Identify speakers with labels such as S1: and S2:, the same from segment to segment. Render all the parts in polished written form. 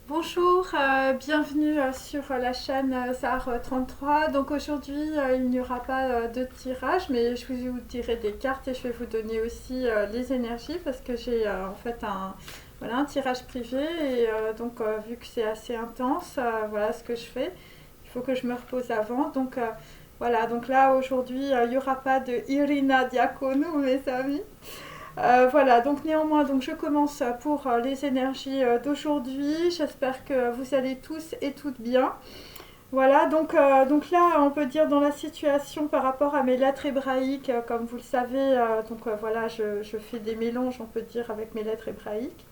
S1: Bonjour, bienvenue sur la chaîne Zar 33. Donc aujourd'hui, il n'y aura pas de tirage, mais je vais vous tirer des cartes et je vais vous donner aussi les énergies parce que j'ai en fait voilà, un tirage privé et vu que c'est assez intense, voilà ce que je fais. Il faut que je me repose avant. Voilà, donc là aujourd'hui, il n'y aura pas de Irina Diaconou, mes amis. Voilà, donc néanmoins, donc je commence pour les énergies d'aujourd'hui. J'espère que vous allez tous et toutes bien. Voilà, donc là, on peut dire dans la situation par rapport à mes lettres hébraïques, comme vous le savez, voilà, je fais des mélanges, on peut dire, avec mes lettres hébraïques.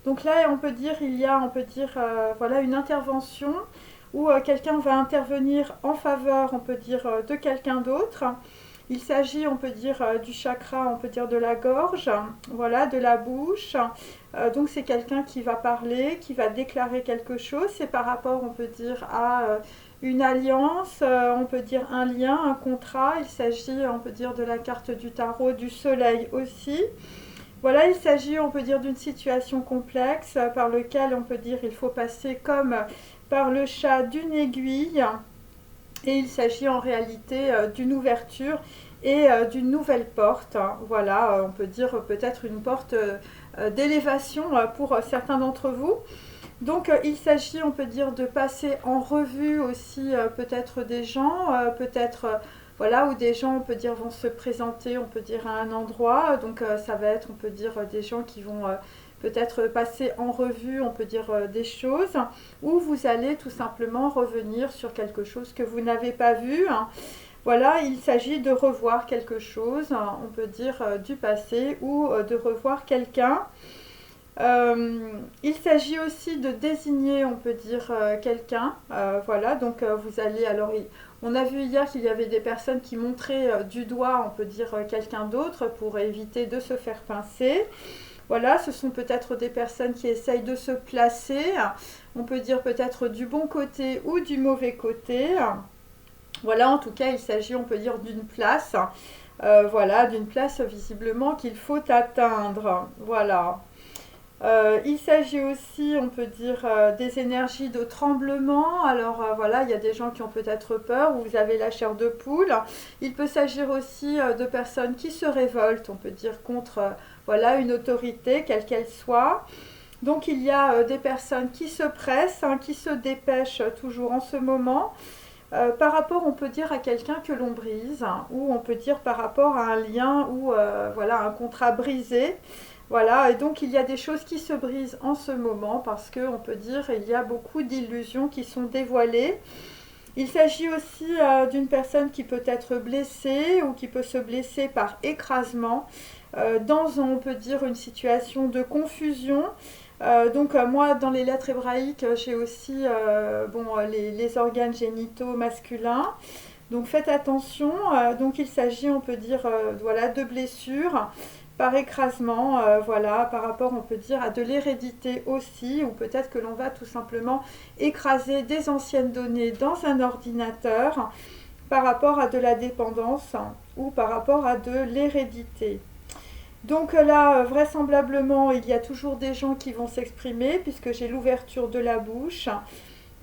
S1: Donc là, on peut dire, voilà, une intervention où quelqu'un va intervenir en faveur, on peut dire, de quelqu'un d'autre. Il s'agit, on peut dire, du chakra, on peut dire de la gorge, voilà, de la bouche. Donc c'est quelqu'un qui va parler, qui va déclarer quelque chose. C'est par rapport, on peut dire, à une alliance, on peut dire un lien, un contrat. Il s'agit, on peut dire, de la carte du tarot, du soleil aussi. Voilà, il s'agit, on peut dire, d'une situation complexe par laquelle, on peut dire, il faut passer comme par le chat d'une aiguille. Et il s'agit en réalité d'une ouverture et d'une nouvelle porte. Voilà, on peut dire peut-être une porte d'élévation pour certains d'entre vous. Donc il s'agit, on peut dire, de passer en revue aussi peut-être des gens, peut-être voilà, où des gens, on peut dire, vont se présenter, on peut dire, à un endroit. Donc ça va être, on peut dire, des gens qui vont peut-être passer en revue, on peut dire, des choses, ou vous allez tout simplement revenir sur quelque chose que vous n'avez pas vu. Voilà, il s'agit de revoir quelque chose, on peut dire, du passé, ou de revoir quelqu'un. Il s'agit aussi de désigner, on peut dire, quelqu'un. Voilà, donc vous allez alors. On a vu hier qu'il y avait des personnes qui montraient du doigt, on peut dire, quelqu'un d'autre pour éviter de se faire pincer. Voilà, ce sont peut-être des personnes qui essayent de se placer. On peut dire peut-être du bon côté ou du mauvais côté. Voilà, en tout cas, il s'agit, on peut dire, d'une place. Voilà, d'une place visiblement qu'il faut atteindre. Voilà. Il s'agit aussi, on peut dire, des énergies de tremblement. Alors voilà, il y a des gens qui ont peut-être peur, ou vous avez la chair de poule. Il peut s'agir aussi de personnes qui se révoltent, on peut dire, contre voilà, une autorité, quelle qu'elle soit. Donc il y a des personnes qui se pressent, qui se dépêchent toujours en ce moment. Par rapport, on peut dire, à quelqu'un que l'on brise, ou on peut dire par rapport à un lien ou voilà, un contrat brisé. Voilà, et donc il y a des choses qui se brisent en ce moment parce qu'on peut dire il y a beaucoup d'illusions qui sont dévoilées. Il s'agit aussi d'une personne qui peut être blessée ou qui peut se blesser par écrasement dans, on peut dire, une situation de confusion. Moi, dans les lettres hébraïques, j'ai aussi les organes génitaux masculins. Donc faites attention. Donc il s'agit, on peut dire, voilà, de blessures par écrasement, voilà, par rapport, on peut dire, à de l'hérédité aussi, ou peut-être que l'on va tout simplement écraser des anciennes données dans un ordinateur par rapport à de la dépendance ou par rapport à de l'hérédité. Donc là, vraisemblablement, il y a toujours des gens qui vont s'exprimer puisque j'ai l'ouverture de la bouche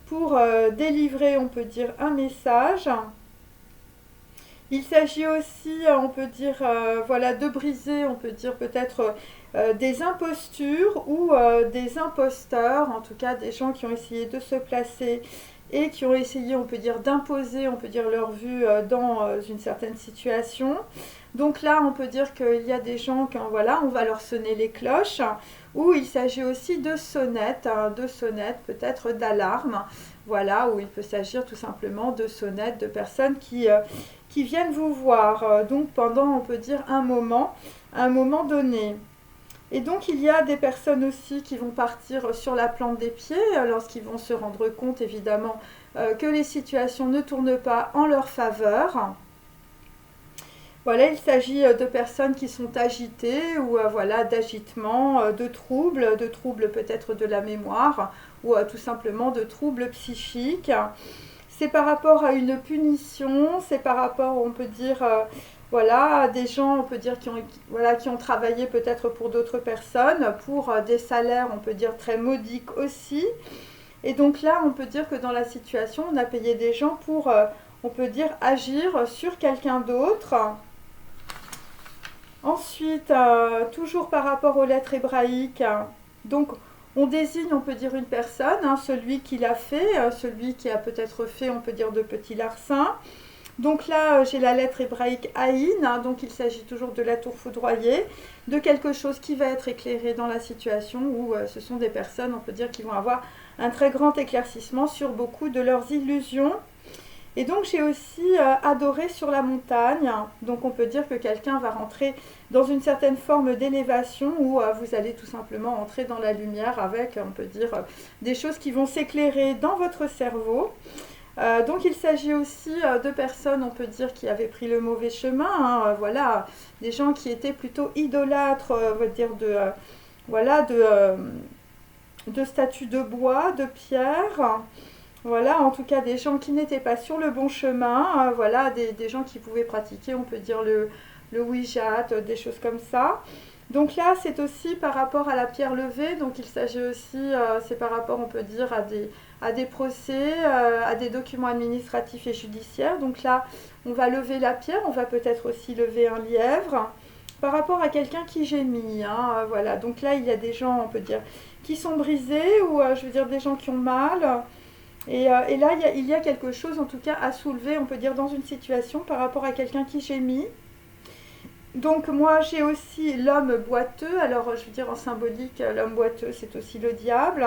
S1: pour délivrer, on peut dire, un message. Il s'agit aussi, on peut dire, voilà, de briser, on peut dire peut-être des impostures ou des imposteurs, en tout cas des gens qui ont essayé de se placer et qui ont essayé, on peut dire, d'imposer, on peut dire, leur vue dans une certaine situation. Donc là, on peut dire qu'il y a des gens qui, voilà, on va leur sonner les cloches, ou il s'agit aussi de sonnettes peut-être d'alarme, voilà, où il peut s'agir tout simplement de sonnettes de personnes qui viennent vous voir, donc pendant, on peut dire, un moment donné. Et donc il y a des personnes aussi qui vont partir sur la plante des pieds lorsqu'ils vont se rendre compte évidemment que les situations ne tournent pas en leur faveur. Voilà, il s'agit de personnes qui sont agitées ou voilà, d'agitement, de troubles peut-être de la mémoire ou tout simplement de troubles psychiques. C'est par rapport à une punition, c'est par rapport, on peut dire, voilà, des gens, on peut dire, voilà, qui ont travaillé peut-être pour d'autres personnes, pour des salaires, on peut dire, très modiques aussi. Et donc là, on peut dire que dans la situation, on a payé des gens pour, on peut dire, agir sur quelqu'un d'autre. Ensuite, toujours par rapport aux lettres hébraïques, donc on désigne, on peut dire, une personne, hein, celui qui l'a fait, celui qui a peut-être fait, on peut dire, de petits larcins. Donc là, j'ai la lettre hébraïque Aïn, hein, donc il s'agit toujours de la tour foudroyée, de quelque chose qui va être éclairé dans la situation où ce sont des personnes, on peut dire, qui vont avoir un très grand éclaircissement sur beaucoup de leurs illusions. Et donc j'ai aussi adoré sur la montagne, donc on peut dire que quelqu'un va rentrer dans une certaine forme d'élévation où vous allez tout simplement entrer dans la lumière avec, on peut dire, des choses qui vont s'éclairer dans votre cerveau. Donc il s'agit aussi de personnes, on peut dire, qui avaient pris le mauvais chemin, hein, voilà, des gens qui étaient plutôt idolâtres, on va dire, voilà, de statues de bois, de pierre, voilà, en tout cas des gens qui n'étaient pas sur le bon chemin, voilà, des gens qui pouvaient pratiquer, on peut dire, le Ouija, des choses comme ça. Donc là, c'est aussi par rapport à la pierre levée, donc il s'agit aussi, c'est par rapport, on peut dire, à des procès, à des documents administratifs et judiciaires. Donc là, on va lever la pierre, on va peut-être aussi lever un lièvre. Par rapport à quelqu'un qui gémit, hein, voilà. Donc là, il y a des gens, on peut dire, qui sont brisés, ou je veux dire des gens qui ont mal. Et là, il y a quelque chose, en tout cas, à soulever, on peut dire, dans une situation par rapport à quelqu'un qui gémit. Donc moi j'ai aussi l'homme boiteux, alors je veux dire en symbolique, l'homme boiteux c'est aussi le diable.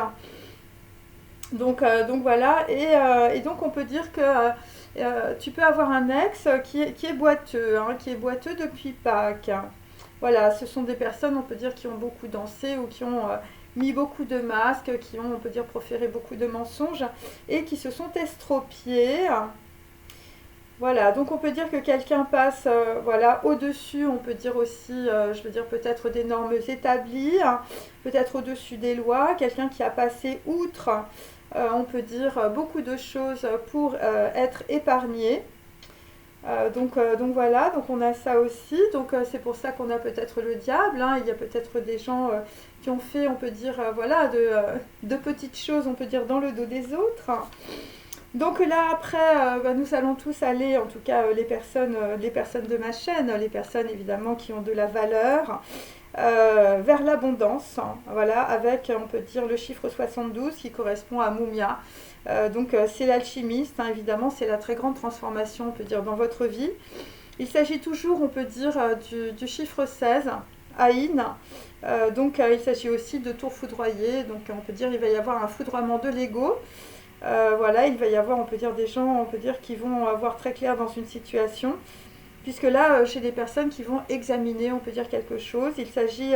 S1: Donc voilà, et donc on peut dire que tu peux avoir un ex qui est boiteux, hein, qui est boiteux depuis Pâques. Voilà, ce sont des personnes, on peut dire, qui ont beaucoup dansé ou qui ont mis beaucoup de masques, qui ont, on peut dire, proféré beaucoup de mensonges et qui se sont estropiés. Voilà, donc on peut dire que quelqu'un passe voilà, au-dessus, on peut dire aussi, je veux dire peut-être des normes établies, hein, peut-être au-dessus des lois, quelqu'un qui a passé outre, on peut dire, beaucoup de choses pour être épargné. Donc voilà, donc on a ça aussi, donc c'est pour ça qu'on a peut-être le diable, hein, il y a peut-être des gens qui ont fait, on peut dire, voilà, de petites choses, on peut dire, dans le dos des autres. Donc là après, nous allons tous aller, en tout cas les personnes de ma chaîne, les personnes évidemment qui ont de la valeur, vers l'abondance, hein, voilà, avec on peut dire le chiffre 72 qui correspond à Mumia. Donc c'est l'alchimiste, hein, évidemment, c'est la très grande transformation, on peut dire, dans votre vie. Il s'agit toujours, on peut dire, du chiffre 16, Aïn. Donc il s'agit aussi de tour foudroyé, donc on peut dire il va y avoir un foudroiement de l'ego. Voilà, il va y avoir, on peut dire, des gens, on peut dire, qui vont avoir très clair dans une situation, puisque là, chez des personnes qui vont examiner, on peut dire, quelque chose, il s'agit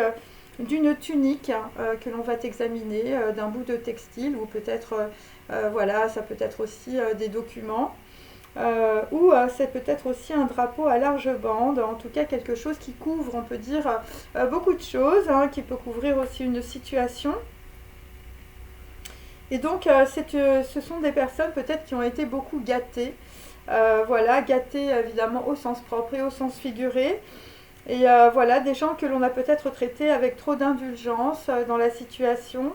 S1: d'une tunique que l'on va examiner, d'un bout de textile, ou peut-être, voilà, ça peut être aussi des documents, ou c'est peut-être aussi un drapeau à large bande, en tout cas quelque chose qui couvre, on peut dire, beaucoup de choses, hein, qui peut couvrir aussi une situation. Et donc, ce sont des personnes peut-être qui ont été beaucoup gâtées. Voilà, gâtées évidemment au sens propre et au sens figuré. Et voilà, des gens que l'on a peut-être traités avec trop d'indulgence dans la situation.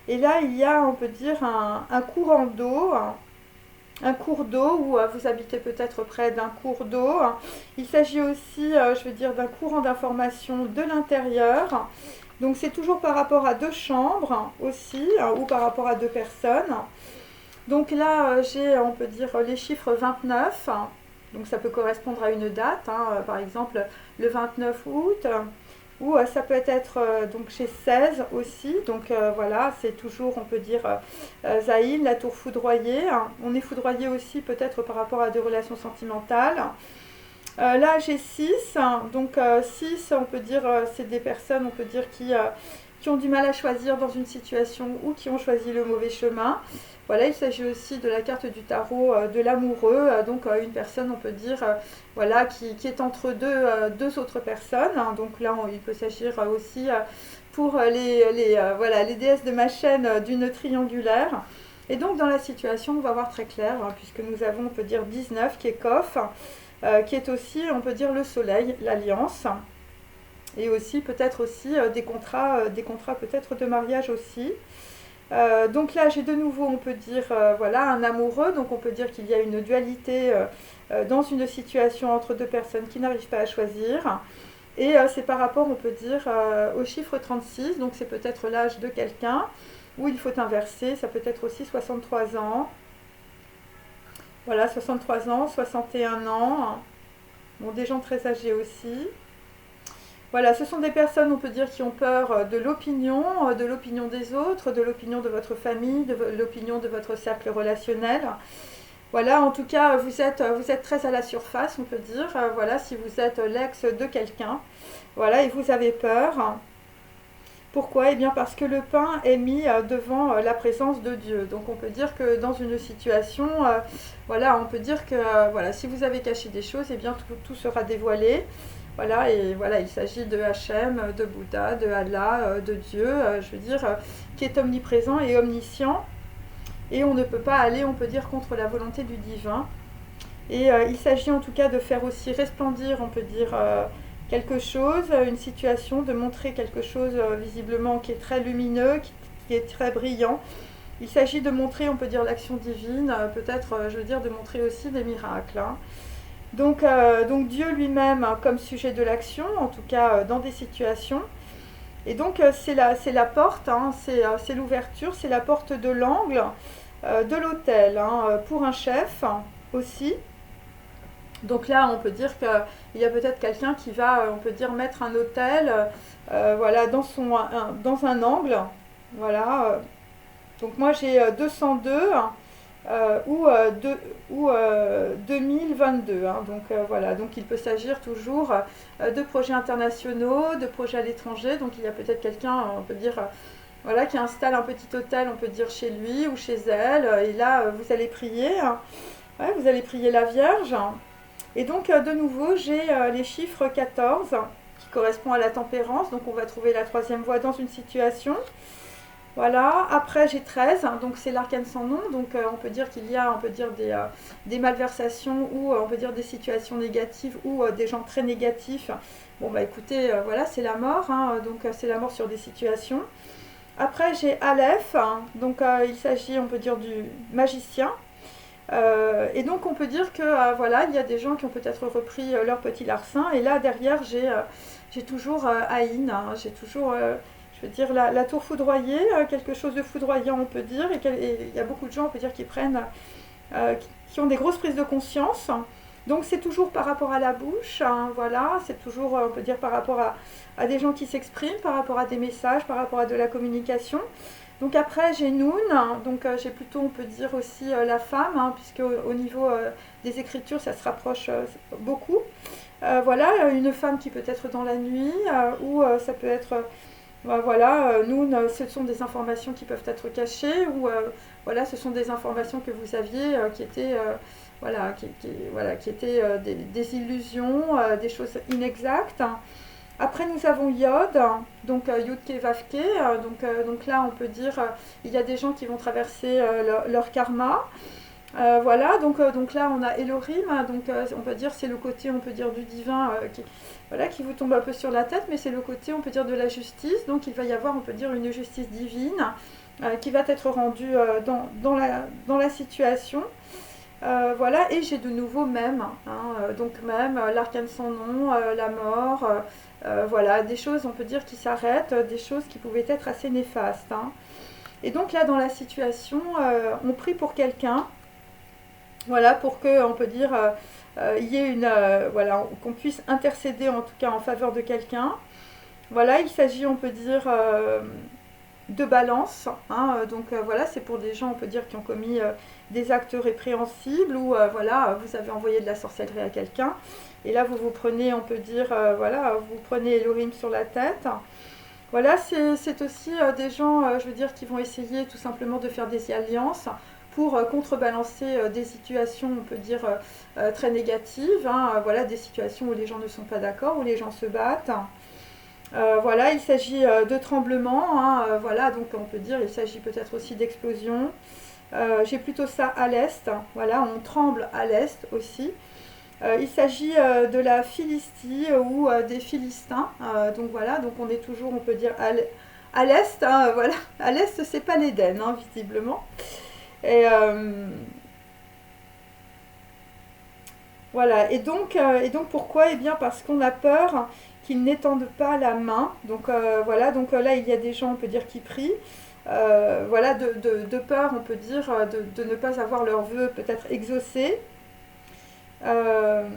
S1: Et là, il y a, on peut dire, un courant d'eau, un cours d'eau, où vous habitez peut-être près d'un cours d'eau. Il s'agit aussi, je veux dire, d'un courant d'information de l'intérieur. Donc c'est toujours par rapport à deux chambres aussi, ou par rapport à deux personnes. Donc là, j'ai, on peut dire, les chiffres 29. Donc ça peut correspondre à une date, hein, par exemple le 29 août. Ou ça peut être donc chez 16 aussi. Donc voilà, c'est toujours, on peut dire, Zaïn, la tour foudroyée. On est foudroyé aussi peut-être par rapport à des relations sentimentales. Là, j'ai 6. Donc 6, on peut dire, c'est des personnes, on peut dire, qui ont du mal à choisir dans une situation ou qui ont choisi le mauvais chemin. Voilà, il s'agit aussi de la carte du tarot de l'amoureux. Donc une personne, on peut dire, voilà, qui est entre deux autres personnes. Donc là, il peut s'agir aussi pour voilà, les déesses de ma chaîne d'une triangulaire. Et donc dans la situation, on va voir très clair, hein, puisque nous avons, on peut dire, 19 qui est Kof. qui est aussi, on peut dire, le soleil, l'alliance. Et aussi peut-être aussi des contrats peut-être de mariage aussi. Donc là, j'ai de nouveau, on peut dire, voilà, un amoureux. Donc on peut dire qu'il y a une dualité dans une situation entre deux personnes qui n'arrivent pas à choisir. Et c'est par rapport, on peut dire, au chiffre 36. Donc c'est peut-être l'âge de quelqu'un où il faut inverser. Ça peut être aussi 63 ans. Voilà, 63 ans, 61 ans. Bon, des gens très âgés aussi. Voilà, ce sont des personnes, on peut dire, qui ont peur de l'opinion des autres, de l'opinion de votre famille, de l'opinion de votre cercle relationnel. Voilà, en tout cas, vous êtes très à la surface, on peut dire. Voilà, si vous êtes l'ex de quelqu'un, voilà, et vous avez peur. Pourquoi? Eh bien, parce que le pain est mis devant la présence de Dieu. Donc, on peut dire que dans une situation, voilà, on peut dire que, voilà, si vous avez caché des choses, eh bien, tout sera dévoilé. Voilà, et voilà, il s'agit de Hachem, de Bouddha, de Allah, de Dieu, je veux dire, qui est omniprésent et omniscient. Et on ne peut pas aller, on peut dire, contre la volonté du divin. Et il s'agit en tout cas de faire aussi resplendir, on peut dire, quelque chose, une situation, de montrer quelque chose visiblement qui est très lumineux, qui est très brillant. Il s'agit de montrer, on peut dire, l'action divine, peut-être, je veux dire, de montrer aussi des miracles. Hein. Donc Dieu lui-même comme sujet de l'action, en tout cas dans des situations. Et donc c'est la porte, hein, c'est l'ouverture, c'est la porte de l'angle de l'autel hein, pour un chef aussi. Donc là, on peut dire qu'il y a peut-être quelqu'un qui va, on peut dire, mettre un autel voilà, dans un angle. Voilà. Donc moi j'ai 202 ou 2022. Hein. Donc voilà, donc il peut s'agir toujours de projets internationaux, de projets à l'étranger. Donc il y a peut-être quelqu'un, on peut dire, voilà, qui installe un petit hôtel, on peut dire, chez lui ou chez elle. Et là, vous allez prier. Hein. Ouais, vous allez prier la Vierge. Et donc, de nouveau, j'ai les chiffres 14 qui correspond à la tempérance. Donc, on va trouver la troisième voie dans une situation. Voilà. Après, j'ai 13. Hein, donc, c'est l'arcane sans nom. Donc, on peut dire qu'il y a, on peut dire, des malversations ou on peut dire des situations négatives ou des gens très négatifs. Bon, bah écoutez, voilà, c'est la mort. Hein, donc, c'est la mort sur des situations. Après, j'ai Aleph. Hein, donc, il s'agit, on peut dire, du magicien. Et donc on peut dire que voilà, il y a des gens qui ont peut-être repris leur petit larcin. Et là derrière j'ai toujours Aïn, hein, j'ai toujours, je veux dire, la tour foudroyée, quelque chose de foudroyant on peut dire. Et il y a beaucoup de gens on peut dire qui prennent, qui ont des grosses prises de conscience. Donc c'est toujours par rapport à la bouche, hein, voilà, c'est toujours on peut dire par rapport à des gens qui s'expriment, par rapport à des messages, par rapport à de la communication. Donc après j'ai Noun, donc j'ai plutôt on peut dire aussi la femme, hein, puisque au niveau des écritures ça se rapproche beaucoup. Voilà, une femme qui peut être dans la nuit, ou ça peut être, voilà, Noun, ce sont des informations qui peuvent être cachées, ou voilà, ce sont des informations que vous aviez qui étaient, voilà, voilà, qui étaient des illusions, des choses inexactes. Après, nous avons Yod, donc Yudke Vavke. Donc là, on peut dire il y a des gens qui vont traverser leur karma. Voilà, donc là, on a Elohim. Donc on peut dire c'est le côté, on peut dire du divin voilà, qui vous tombe un peu sur la tête, mais c'est le côté, on peut dire de la justice. Donc il va y avoir, on peut dire, une justice divine qui va être rendue dans la situation. Voilà, et j'ai de nouveau même, hein, donc même l'arcane sans nom, la mort, voilà, des choses on peut dire qui s'arrêtent, des choses qui pouvaient être assez néfastes. Hein. Et donc là dans la situation, on prie pour quelqu'un, voilà, pour que on peut dire il y ait voilà, qu'on puisse intercéder en tout cas en faveur de quelqu'un. Voilà, il s'agit on peut dire de balance. Hein, donc voilà, c'est pour des gens, on peut dire, qui ont commis des actes répréhensibles ou voilà, vous avez envoyé de la sorcellerie à quelqu'un. Et là, vous prenez, on peut dire, voilà, vous prenez Elohim sur la tête. Voilà, c'est aussi des gens, je veux dire, qui vont essayer tout simplement de faire des alliances pour contrebalancer des situations, on peut dire, très négatives. Hein, voilà, des situations où les gens ne sont pas d'accord, où les gens se battent. Voilà, il s'agit de tremblements, hein, voilà, donc on peut dire il s'agit peut-être aussi d'explosions. J'ai plutôt ça à l'est, voilà, on tremble à l'est aussi. Il s'agit de la Philistie ou des Philistins. Donc voilà, donc on est toujours, on peut dire, à l'est. Hein, voilà. À l'est, c'est pas l'Éden, hein, visiblement. Et voilà. Et donc pourquoi? Eh bien parce qu'on a peur qu'ils n'étendent pas la main. Donc voilà, donc là il y a des gens, on peut dire, qui prient. Voilà, de peur, on peut dire, de ne pas avoir leurs vœux peut-être exaucés. Euh,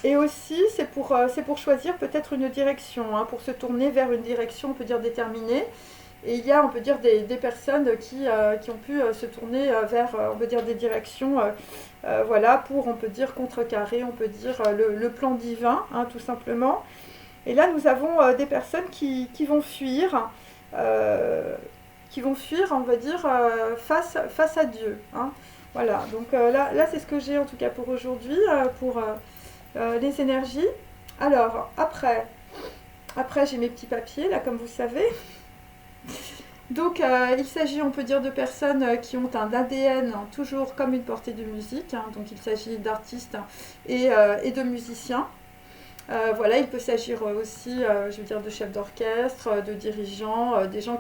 S1: Et aussi, c'est pour choisir peut-être une direction, hein, pour se tourner vers une direction, on peut dire, déterminée. Et il y a, on peut dire, des personnes qui ont pu se tourner vers, on peut dire, des directions, voilà, pour, on peut dire, contrecarrer, on peut dire, le plan divin, hein, tout simplement. Et là, nous avons des personnes qui vont fuir, euh, on va dire, face à Dieu, hein. Voilà, donc là c'est ce que j'ai en tout cas pour aujourd'hui, pour les énergies. Alors, après j'ai mes petits papiers, là, comme vous savez. Donc, il s'agit, on peut dire, de personnes qui ont un ADN toujours comme une portée de musique, hein. Donc, il s'agit d'artistes et de musiciens. Voilà, il peut s'agir aussi, je veux dire, de chefs d'orchestre, de dirigeants, des gens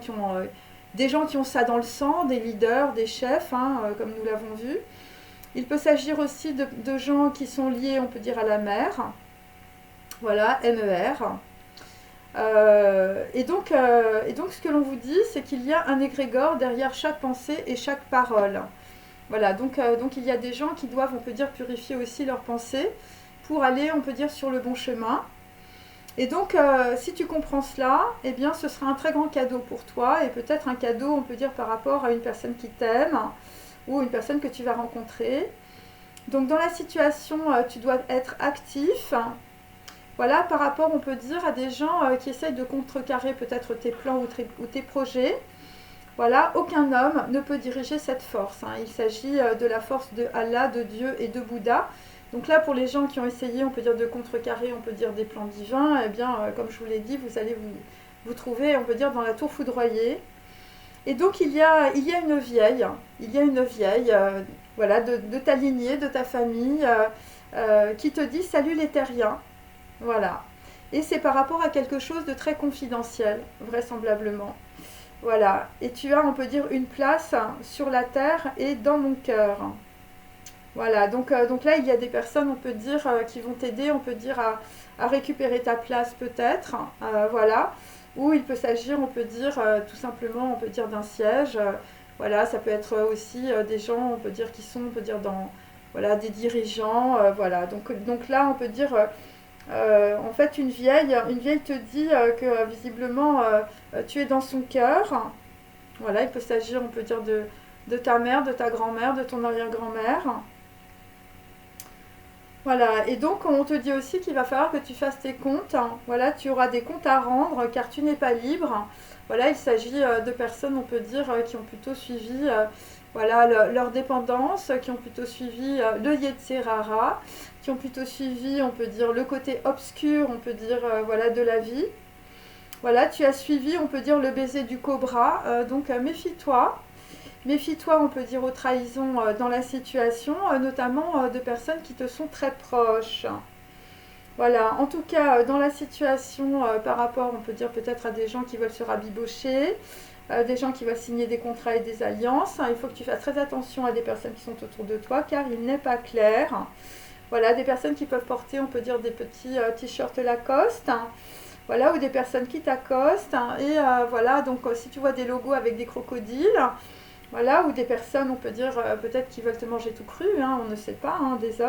S1: qui ont ça dans le sang, des leaders, des chefs, hein, comme nous l'avons vu. Il peut s'agir aussi de gens qui sont liés, on peut dire, à la mer. Voilà, MER. Et donc, ce que l'on vous dit, c'est qu'il y a un égrégore derrière chaque pensée et chaque parole. Voilà, donc il y a des gens qui doivent, on peut dire, purifier aussi leurs pensées pour aller, on peut dire, sur le bon chemin. Et donc, si tu comprends cela, eh bien, ce sera un très grand cadeau pour toi et peut-être un cadeau, on peut dire, par rapport à une personne qui t'aime ou une personne que tu vas rencontrer. Donc, dans la situation, tu dois être actif. Voilà, par rapport, on peut dire, à des gens qui essayent de contrecarrer peut-être tes plans ou tes projets. Voilà, aucun homme ne peut diriger cette force, hein. Il s'agit de la force de Allah, de Dieu et de Bouddha. Donc là, pour les gens qui ont essayé, on peut dire, de contrecarrer, on peut dire, des plans divins, eh bien, comme je vous l'ai dit, vous allez vous trouver, on peut dire, dans la tour foudroyée. Et donc, il y a une vieille, voilà, de ta lignée, de ta famille, qui te dit: salut les terriens. Voilà. Et c'est par rapport à quelque chose de très confidentiel, vraisemblablement. Voilà. Et tu as, on peut dire, une place sur la terre et dans mon cœur. Voilà. Donc là, il y a des personnes, on peut dire, qui vont t'aider, on peut dire, à récupérer ta place peut-être. Voilà. Ou il peut s'agir, on peut dire, tout simplement, on peut dire, d'un siège. Voilà. Ça peut être aussi des gens, on peut dire, qui sont, on peut dire, dans, voilà, des dirigeants. Voilà. Donc là, on peut dire, en fait, une vieille te dit que visiblement tu es dans son cœur. Voilà, il peut s'agir, on peut dire, de ta mère, de ta grand-mère, de ton arrière-grand-mère. Voilà, et donc on te dit aussi qu'il va falloir que tu fasses tes comptes. Voilà, tu auras des comptes à rendre car tu n'es pas libre. Voilà, il s'agit de personnes, on peut dire, qui ont plutôt suivi voilà, leur dépendance, qui ont plutôt suivi le Yetzirara, qui ont plutôt suivi, on peut dire, le côté obscur, on peut dire, voilà, de la vie. Voilà, tu as suivi, on peut dire, le baiser du cobra, donc méfie-toi. Méfie-toi, on peut dire, aux trahisons dans la situation, notamment de personnes qui te sont très proches. Voilà, en tout cas, dans la situation, par rapport, on peut dire peut-être à des gens qui veulent se rabibocher, des gens qui veulent signer des contrats et des alliances, hein, il faut que tu fasses très attention à des personnes qui sont autour de toi, car il n'est pas clair. Voilà, des personnes qui peuvent porter, on peut dire, des petits t-shirts Lacoste, hein, voilà, ou des personnes qui t'accostent, hein, et voilà, donc si tu vois des logos avec des crocodiles, voilà, ou des personnes, on peut dire, peut-être qui veulent te manger tout cru, hein, on ne sait pas, hein, des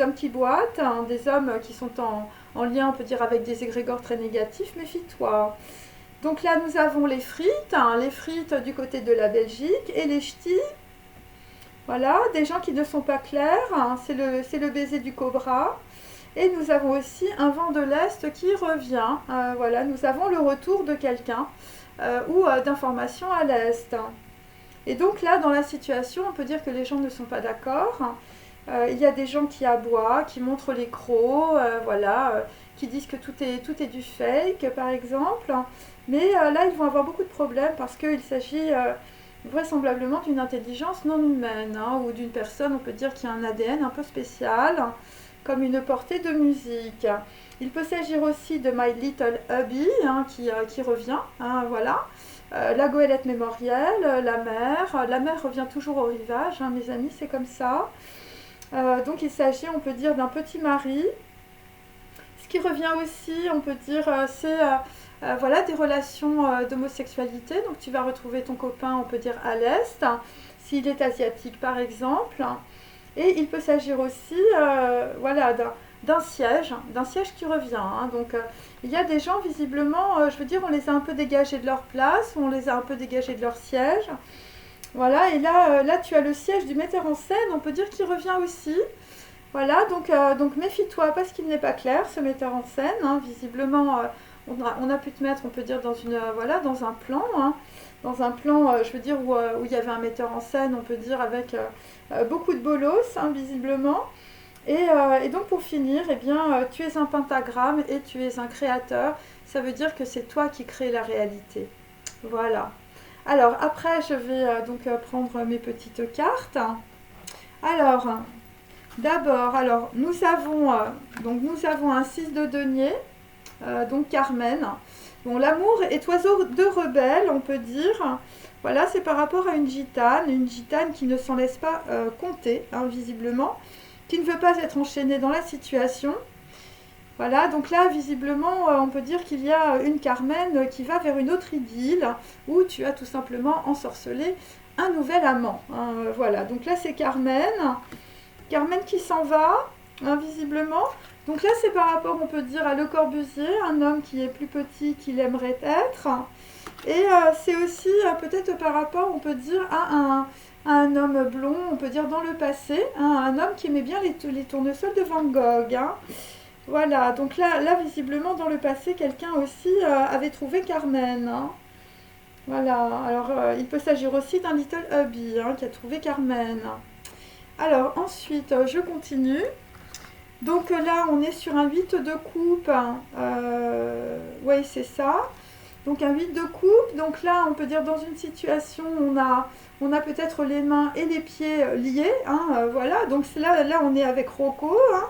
S1: hommes qui boitent, hein, des hommes qui sont en lien, on peut dire, avec des égrégores très négatifs, méfie-toi. Donc là, nous avons les frites du côté de la Belgique, et les ch'tis, voilà, des gens qui ne sont pas clairs, hein, c'est le baiser du cobra. Et nous avons aussi un vent de l'Est qui revient, voilà, nous avons le retour de quelqu'un ou d'informations à l'Est. Et donc là, dans la situation, on peut dire que les gens ne sont pas d'accord. Il y a des gens qui aboient, qui montrent les crocs, voilà, qui disent que tout est du fake, par exemple. Mais là, ils vont avoir beaucoup de problèmes parce qu'il s'agit vraisemblablement d'une intelligence non humaine, hein, ou d'une personne, on peut dire, qui a un ADN un peu spécial, comme une portée de musique. Il peut s'agir aussi de My Little Hubby, hein, qui revient, hein, voilà. La goélette mémorielle, la mer. La mer revient toujours au rivage, hein, mes amis, c'est comme ça. Donc il s'agit, on peut dire, d'un petit mari. Ce qui revient aussi, on peut dire, c'est voilà, des relations d'homosexualité. Donc tu vas retrouver ton copain, on peut dire, à l'est, s'il est asiatique par exemple. Et il peut s'agir aussi voilà, d'un siège qui revient, hein. Donc il y a des gens visiblement, je veux dire, on les a un peu dégagés de leur place, on les a un peu dégagés de leur siège. Voilà, et là tu as le siège du metteur en scène, on peut dire qu'il revient aussi. Voilà, donc méfie-toi parce qu'il n'est pas clair, ce metteur en scène, hein. Visiblement, on a pu te mettre, on peut dire, voilà, dans un plan, hein. Dans un plan, je veux dire, où il y avait un metteur en scène, on peut dire, avec beaucoup de bolos, hein, visiblement. Et donc pour finir, eh bien, tu es un pentagramme et tu es un créateur. Ça veut dire que c'est toi qui crées la réalité. Voilà. Alors après, je vais prendre mes petites cartes. Alors, d'abord, nous avons un 6 de denier, donc Carmen. Bon, l'amour est oiseau de rebelle, on peut dire. Voilà, c'est par rapport à une gitane qui ne s'en laisse pas compter, hein, visiblement, qui ne veut pas être enchaînée dans la situation. Voilà, donc là, visiblement, on peut dire qu'il y a une Carmen qui va vers une autre idylle, où tu as tout simplement ensorcelé un nouvel amant, hein. Voilà, donc là, c'est Carmen. Carmen qui s'en va, hein, visiblement. Donc là, c'est par rapport, on peut dire, à Le Corbusier, un homme qui est plus petit qu'il aimerait être. Et c'est aussi peut-être par rapport, on peut dire, à un homme blond, on peut dire dans le passé, hein, un homme qui aimait bien les tournesols de Van Gogh, hein. Voilà, donc là, visiblement, dans le passé, quelqu'un aussi avait trouvé Carmen, hein. Voilà, alors il peut s'agir aussi d'un Little Hubby, hein, qui a trouvé Carmen. Alors ensuite, je continue. Donc là, on est sur un 8 de coupe. Oui, c'est ça. Donc un 8 de coupe. Donc là, on peut dire dans une situation, on a peut-être les mains et les pieds liés, hein, voilà. Donc là, on est avec Rocco, hein.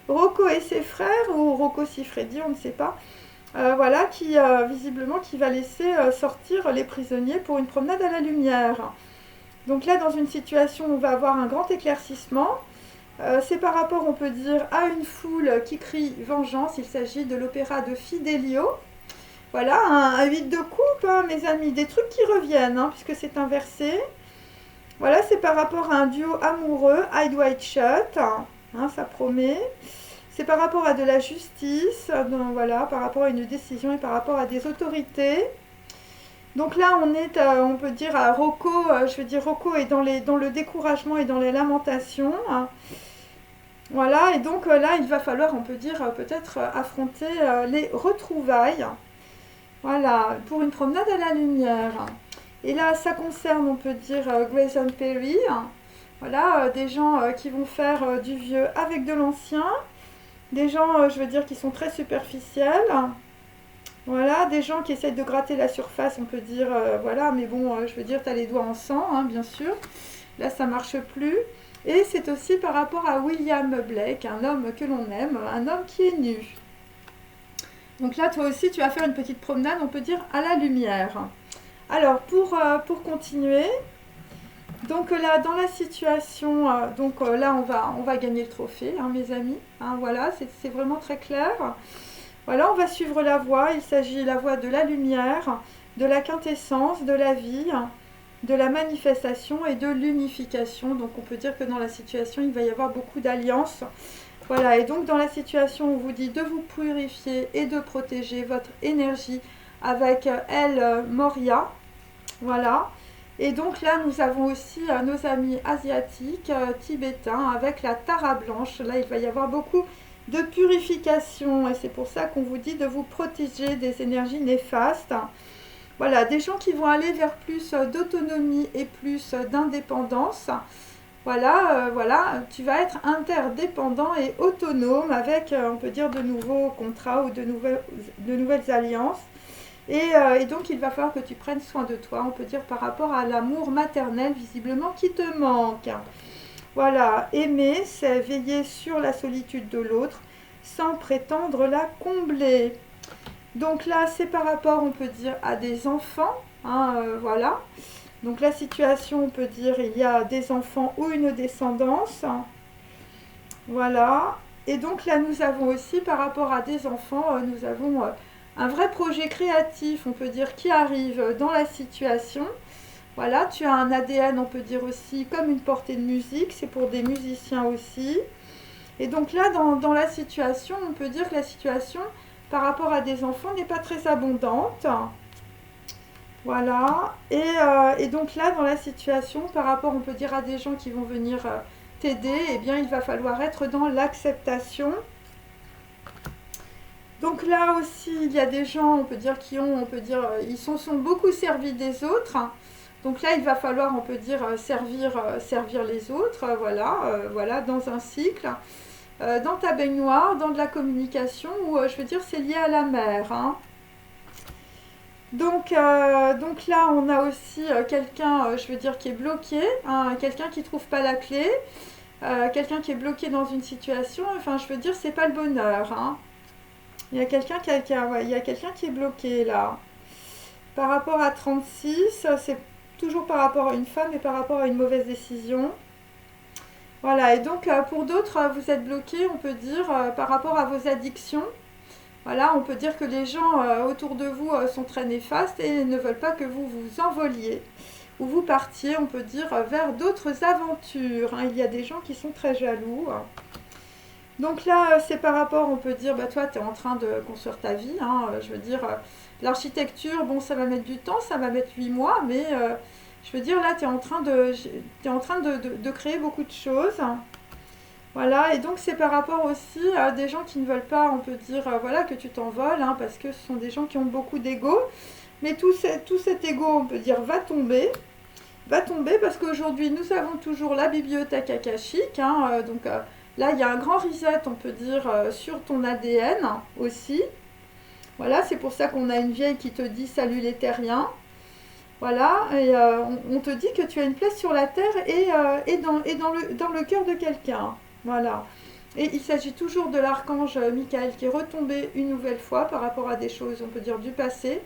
S1: Rocco et ses frères, ou Rocco Siffredi, on ne sait pas. Voilà, visiblement, qui va laisser sortir les prisonniers pour une promenade à la lumière. Donc là, dans une situation où on va avoir un grand éclaircissement, c'est par rapport, on peut dire, à une foule qui crie vengeance. Il s'agit de l'opéra de Fidelio. Voilà, un 8 de coupe, hein, mes amis, des trucs qui reviennent, hein, puisque c'est inversé. Voilà, c'est par rapport à un duo amoureux, Hide White Shut, hein, ça promet. C'est par rapport à de la justice, donc voilà, par rapport à une décision et par rapport à des autorités. Donc là, on peut dire à Rocco, je veux dire, Rocco est dans le découragement et dans les lamentations, hein. Voilà, et donc là, il va falloir, on peut dire, peut-être affronter les retrouvailles. Voilà, pour une promenade à la lumière. Et là, ça concerne, on peut dire, Grayson Perry. Voilà, des gens qui vont faire du vieux avec de l'ancien. Des gens, je veux dire, qui sont très superficiels. Voilà, des gens qui essayent de gratter la surface, on peut dire, voilà, mais bon, je veux dire, tu as les doigts en sang, hein, bien sûr. Là, ça marche plus. Et c'est aussi par rapport à William Blake, un homme que l'on aime, un homme qui est nu. Donc là, toi aussi, tu vas faire une petite promenade, on peut dire, à la lumière. Alors, pour continuer, donc là, dans la situation, là, on va gagner le trophée, hein, mes amis. Hein, voilà, c'est vraiment très clair. Voilà, on va suivre la voie. Il s'agit de la voie de la lumière, de la quintessence, de la vie, de la manifestation et de l'unification. Donc on peut dire que dans la situation, il va y avoir beaucoup d'alliances. Voilà, et donc dans la situation, on vous dit de vous purifier et de protéger votre énergie avec El Moria. Voilà. Et donc là, nous avons aussi nos amis asiatiques, tibétains, avec la Tara blanche. Là, il va y avoir beaucoup de purification. Et c'est pour ça qu'on vous dit de vous protéger des énergies néfastes. Voilà, des gens qui vont aller vers plus d'autonomie et plus d'indépendance. Voilà, voilà, tu vas être interdépendant et autonome avec, on peut dire, de nouveaux contrats ou de nouvelles alliances. Et donc, il va falloir que tu prennes soin de toi, on peut dire par rapport à l'amour maternel, visiblement, qui te manque. Voilà, aimer, c'est veiller sur la solitude de l'autre sans prétendre la combler. Donc là, c'est par rapport, on peut dire, à des enfants. Hein, voilà. Donc la situation, on peut dire, il y a des enfants ou une descendance. Voilà. Et donc là, nous avons aussi, par rapport à des enfants, nous avons un vrai projet créatif, on peut dire, qui arrive dans la situation. Voilà, tu as un ADN, on peut dire aussi, comme une portée de musique, c'est pour des musiciens aussi. Et donc là, dans la situation, on peut dire que la situation, par rapport à des enfants, n'est pas très abondante. Voilà. Et donc là, dans la situation, par rapport, on peut dire, à des gens qui vont venir t'aider, eh bien, il va falloir être dans l'acceptation. Donc là aussi, il y a des gens, on peut dire, ils sont beaucoup servis des autres. Donc là, il va falloir, on peut dire, servir les autres, voilà, dans un cycle. Dans ta baignoire, dans de la communication, ou je veux dire, c'est lié à la mer. Hein. Donc là, on a aussi quelqu'un, je veux dire, qui est bloqué, hein, quelqu'un qui ne trouve pas la clé, quelqu'un qui est bloqué dans une situation, enfin, je veux dire, c'est pas le bonheur. Hein. Il y a quelqu'un il y a quelqu'un qui est bloqué là. Par rapport à 36, c'est toujours par rapport à une femme et par rapport à une mauvaise décision. Voilà, et donc pour d'autres, vous êtes bloqués, on peut dire, par rapport à vos addictions. Voilà, on peut dire que les gens autour de vous sont très néfastes et ne veulent pas que vous vous envoliez ou vous partiez, on peut dire, vers d'autres aventures. Hein. Il y a des gens qui sont très jaloux. Donc là, c'est par rapport, on peut dire, bah toi, tu es en train de construire ta vie. Hein. Je veux dire, l'architecture, bon, ça va mettre du temps, ça va mettre 8 mois, mais je veux dire, là, tu es en train de créer beaucoup de choses. Voilà, et donc c'est par rapport aussi à des gens qui ne veulent pas, on peut dire, voilà, que tu t'envoles, hein, parce que ce sont des gens qui ont beaucoup d'ego. Mais tout cet ego, on peut dire, va tomber parce qu'aujourd'hui, nous avons toujours la bibliothèque akashique. Hein, là, il y a un grand reset, on peut dire, sur ton ADN aussi. Voilà, c'est pour ça qu'on a une vieille qui te dit salut les terriens. Voilà, et on te dit que tu as une place sur la terre et dans le cœur de quelqu'un. Voilà. Et il s'agit toujours de l'archange Michael qui est retombé une nouvelle fois par rapport à des choses, on peut dire, du passé.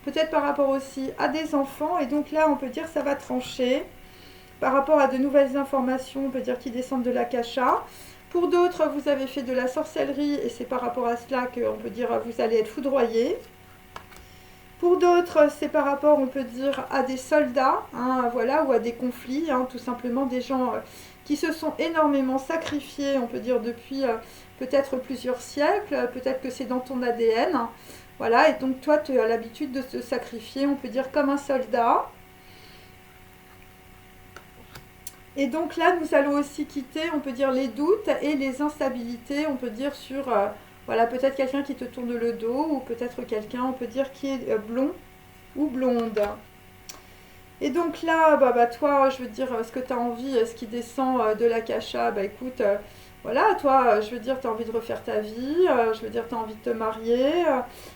S1: Peut-être par rapport aussi à des enfants. Et donc là, on peut dire ça va trancher. Par rapport à de nouvelles informations, on peut dire qui descendent de l'akasha. Pour d'autres, vous avez fait de la sorcellerie et c'est par rapport à cela qu'on peut dire vous allez être foudroyés. Pour d'autres, c'est par rapport, on peut dire, à des soldats, hein, voilà, ou à des conflits, hein, tout simplement des gens qui se sont énormément sacrifiés, on peut dire, depuis peut-être plusieurs siècles, peut-être que c'est dans ton ADN. Voilà, et donc toi, tu as l'habitude de te sacrifier, on peut dire, comme un soldat. Et donc là, nous allons aussi quitter, on peut dire, les doutes et les instabilités, on peut dire, sur... voilà, peut-être quelqu'un qui te tourne le dos ou peut-être quelqu'un, on peut dire, qui est blond ou blonde. Et donc là, toi, je veux dire, ce que tu as envie, ce qui descend de l'akasha, écoute, voilà, toi, je veux dire, tu as envie de refaire ta vie, je veux dire, tu as envie de te marier.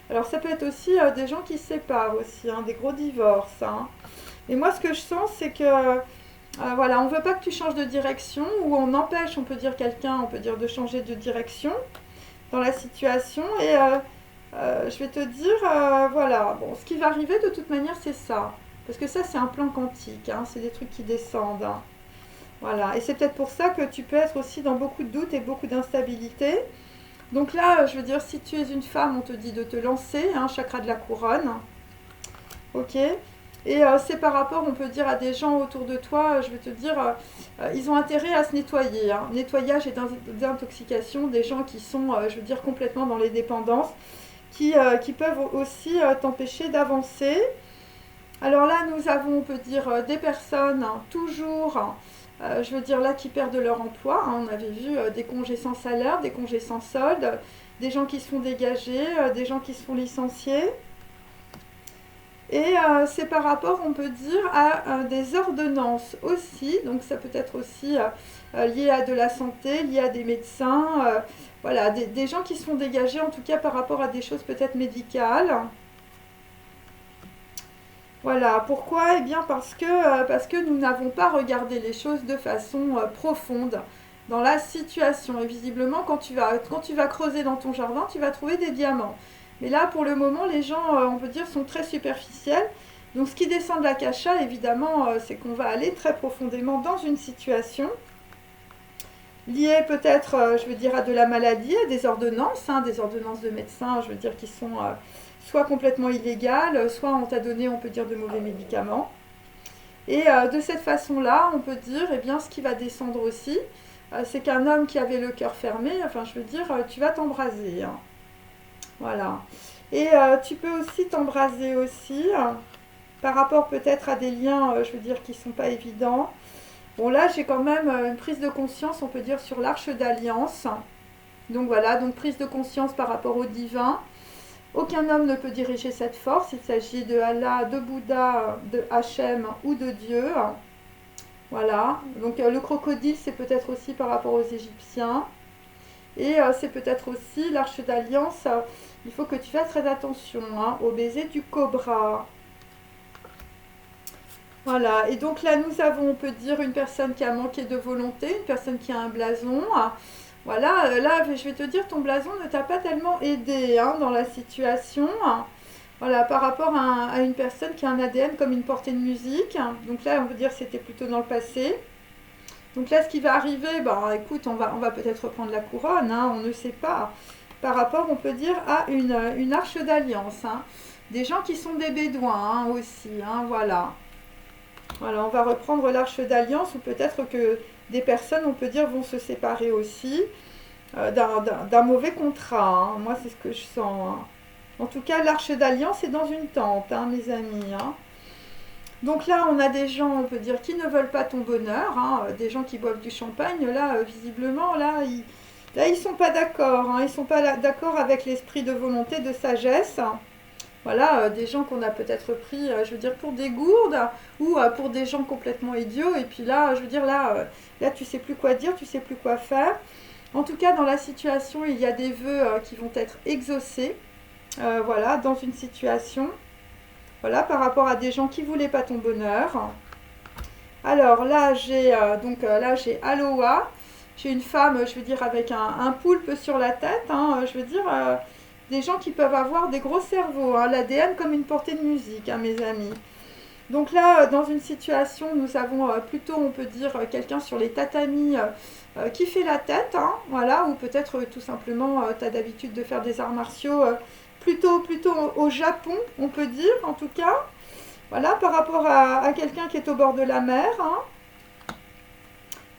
S1: Alors ça peut être aussi des gens qui se séparent aussi, hein, des gros divorces. Hein. Et moi, ce que je sens, c'est que, voilà, on ne veut pas que tu changes de direction ou on empêche, on peut dire, quelqu'un, on peut dire, de changer de direction dans la situation et je vais te dire, voilà, bon, ce qui va arriver de toute manière c'est ça, parce que ça c'est un plan quantique, hein, c'est des trucs qui descendent, hein. Voilà, et c'est peut-être pour ça que tu peux être aussi dans beaucoup de doutes et beaucoup d'instabilité. Donc là, je veux dire, si tu es une femme, on te dit de te lancer, hein, chakra de la couronne, ok. Et c'est par rapport, on peut dire, à des gens autour de toi, je vais te dire, ils ont intérêt à se nettoyer. Hein. Nettoyage et désintoxication, des gens qui sont, je veux dire, complètement dans les dépendances, qui peuvent aussi t'empêcher d'avancer. Alors là, nous avons, on peut dire, des personnes, hein, toujours, je veux dire, là, qui perdent leur emploi. Hein. On avait vu des congés sans salaire, des congés sans solde, des gens qui se font dégager, des gens qui se font licencier. Et c'est par rapport, on peut dire, à des ordonnances aussi. Donc ça peut être aussi lié à de la santé, lié à des médecins. Voilà, des gens qui se font dégager, en tout cas par rapport à des choses peut-être médicales. Voilà, pourquoi? Eh bien parce que nous n'avons pas regardé les choses de façon profonde dans la situation. Et visiblement, quand tu vas creuser dans ton jardin, tu vas trouver des diamants. Mais là, pour le moment, les gens, on peut dire, sont très superficiels. Donc ce qui descend de la cacha, évidemment, c'est qu'on va aller très profondément dans une situation liée peut-être, je veux dire, à de la maladie, à des ordonnances de médecins, je veux dire, qui sont soit complètement illégales, soit on t'a donné, on peut dire, de mauvais médicaments. Et de cette façon-là, on peut dire, eh bien, ce qui va descendre aussi, c'est qu'un homme qui avait le cœur fermé, enfin, je veux dire, tu vas t'embraser, hein. Voilà. Et tu peux aussi t'embraser aussi, par rapport peut-être à des liens, je veux dire, qui ne sont pas évidents. Bon, là, j'ai quand même une prise de conscience, on peut dire, sur l'arche d'alliance. Donc voilà, donc prise de conscience par rapport au divin. Aucun homme ne peut diriger cette force. Il s'agit de Allah, de Bouddha, de Hachem ou de Dieu. Voilà. Donc le crocodile, c'est peut-être aussi par rapport aux Égyptiens. Et c'est peut-être aussi l'arche d'alliance. Il faut que tu fasses très attention, hein, au baiser du cobra. Voilà. Et donc là, nous avons, on peut dire, une personne qui a manqué de volonté, une personne qui a un blason. Voilà, là, je vais te dire, ton blason ne t'a pas tellement aidé, hein, dans la situation. Voilà, par rapport à une personne qui a un ADN comme une portée de musique. Donc là, on peut dire que c'était plutôt dans le passé. Donc là, ce qui va arriver, ben écoute, on va peut-être reprendre la couronne, hein, on ne sait pas. Par rapport, on peut dire, à une arche d'alliance, hein. Des gens qui sont des bédouins, hein, aussi, hein, voilà. Voilà, on va reprendre l'arche d'alliance, ou peut-être que des personnes, on peut dire, vont se séparer aussi d'un mauvais contrat, hein. Moi, c'est ce que je sens, hein. En tout cas, l'arche d'alliance est dans une tente, hein, mes amis, hein. Donc là, on a des gens, on peut dire, qui ne veulent pas ton bonheur, hein, des gens qui boivent du champagne. Là, visiblement, ils sont pas d'accord, hein, ils sont pas d'accord avec l'esprit de volonté, de sagesse. Voilà, des gens qu'on a peut-être pris, je veux dire, pour des gourdes ou pour des gens complètement idiots. Et puis là, je veux dire, là, tu sais plus quoi dire, tu sais plus quoi faire. En tout cas, dans la situation, il y a des vœux qui vont être exaucés. Voilà, dans une situation. Voilà, par rapport à des gens qui voulaient pas ton bonheur. Alors là, j'ai Aloha. J'ai une femme, je veux dire, avec un poulpe sur la tête, hein, je veux dire, des gens qui peuvent avoir des gros cerveaux, hein, l'ADN comme une portée de musique, hein, mes amis. Donc là, dans une situation, nous avons plutôt, on peut dire, quelqu'un sur les tatamis qui fait la tête, hein, voilà, ou peut-être tout simplement, tu as d'habitude de faire des arts martiaux plutôt au Japon, on peut dire, en tout cas. Voilà, par rapport à quelqu'un qui est au bord de la mer, hein.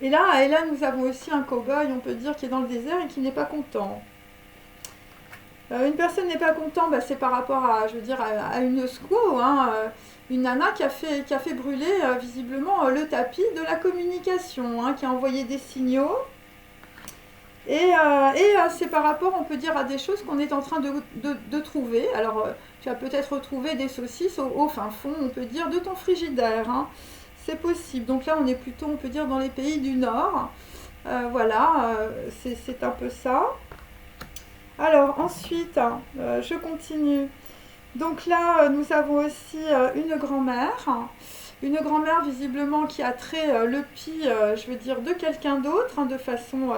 S1: Et là, nous avons aussi un cow-boy, on peut dire, qui est dans le désert et qui n'est pas content. Une personne n'est pas content, bah, c'est par rapport à, je veux dire, à une squaw, hein, une nana qui a fait brûler visiblement le tapis de la communication, hein, qui a envoyé des signaux. C'est par rapport, on peut dire, à des choses qu'on est en train de trouver. Alors, tu as peut-être retrouvé des saucisses au fin fond, on peut dire, de ton frigidaire, hein. C'est possible. Donc là, on est plutôt, on peut dire, dans les pays du Nord. Voilà, c'est un peu ça. Alors ensuite, je continue. Donc là, nous avons aussi une grand-mère. Une grand-mère visiblement qui a trait le pis, je veux dire, de quelqu'un d'autre, hein, de façon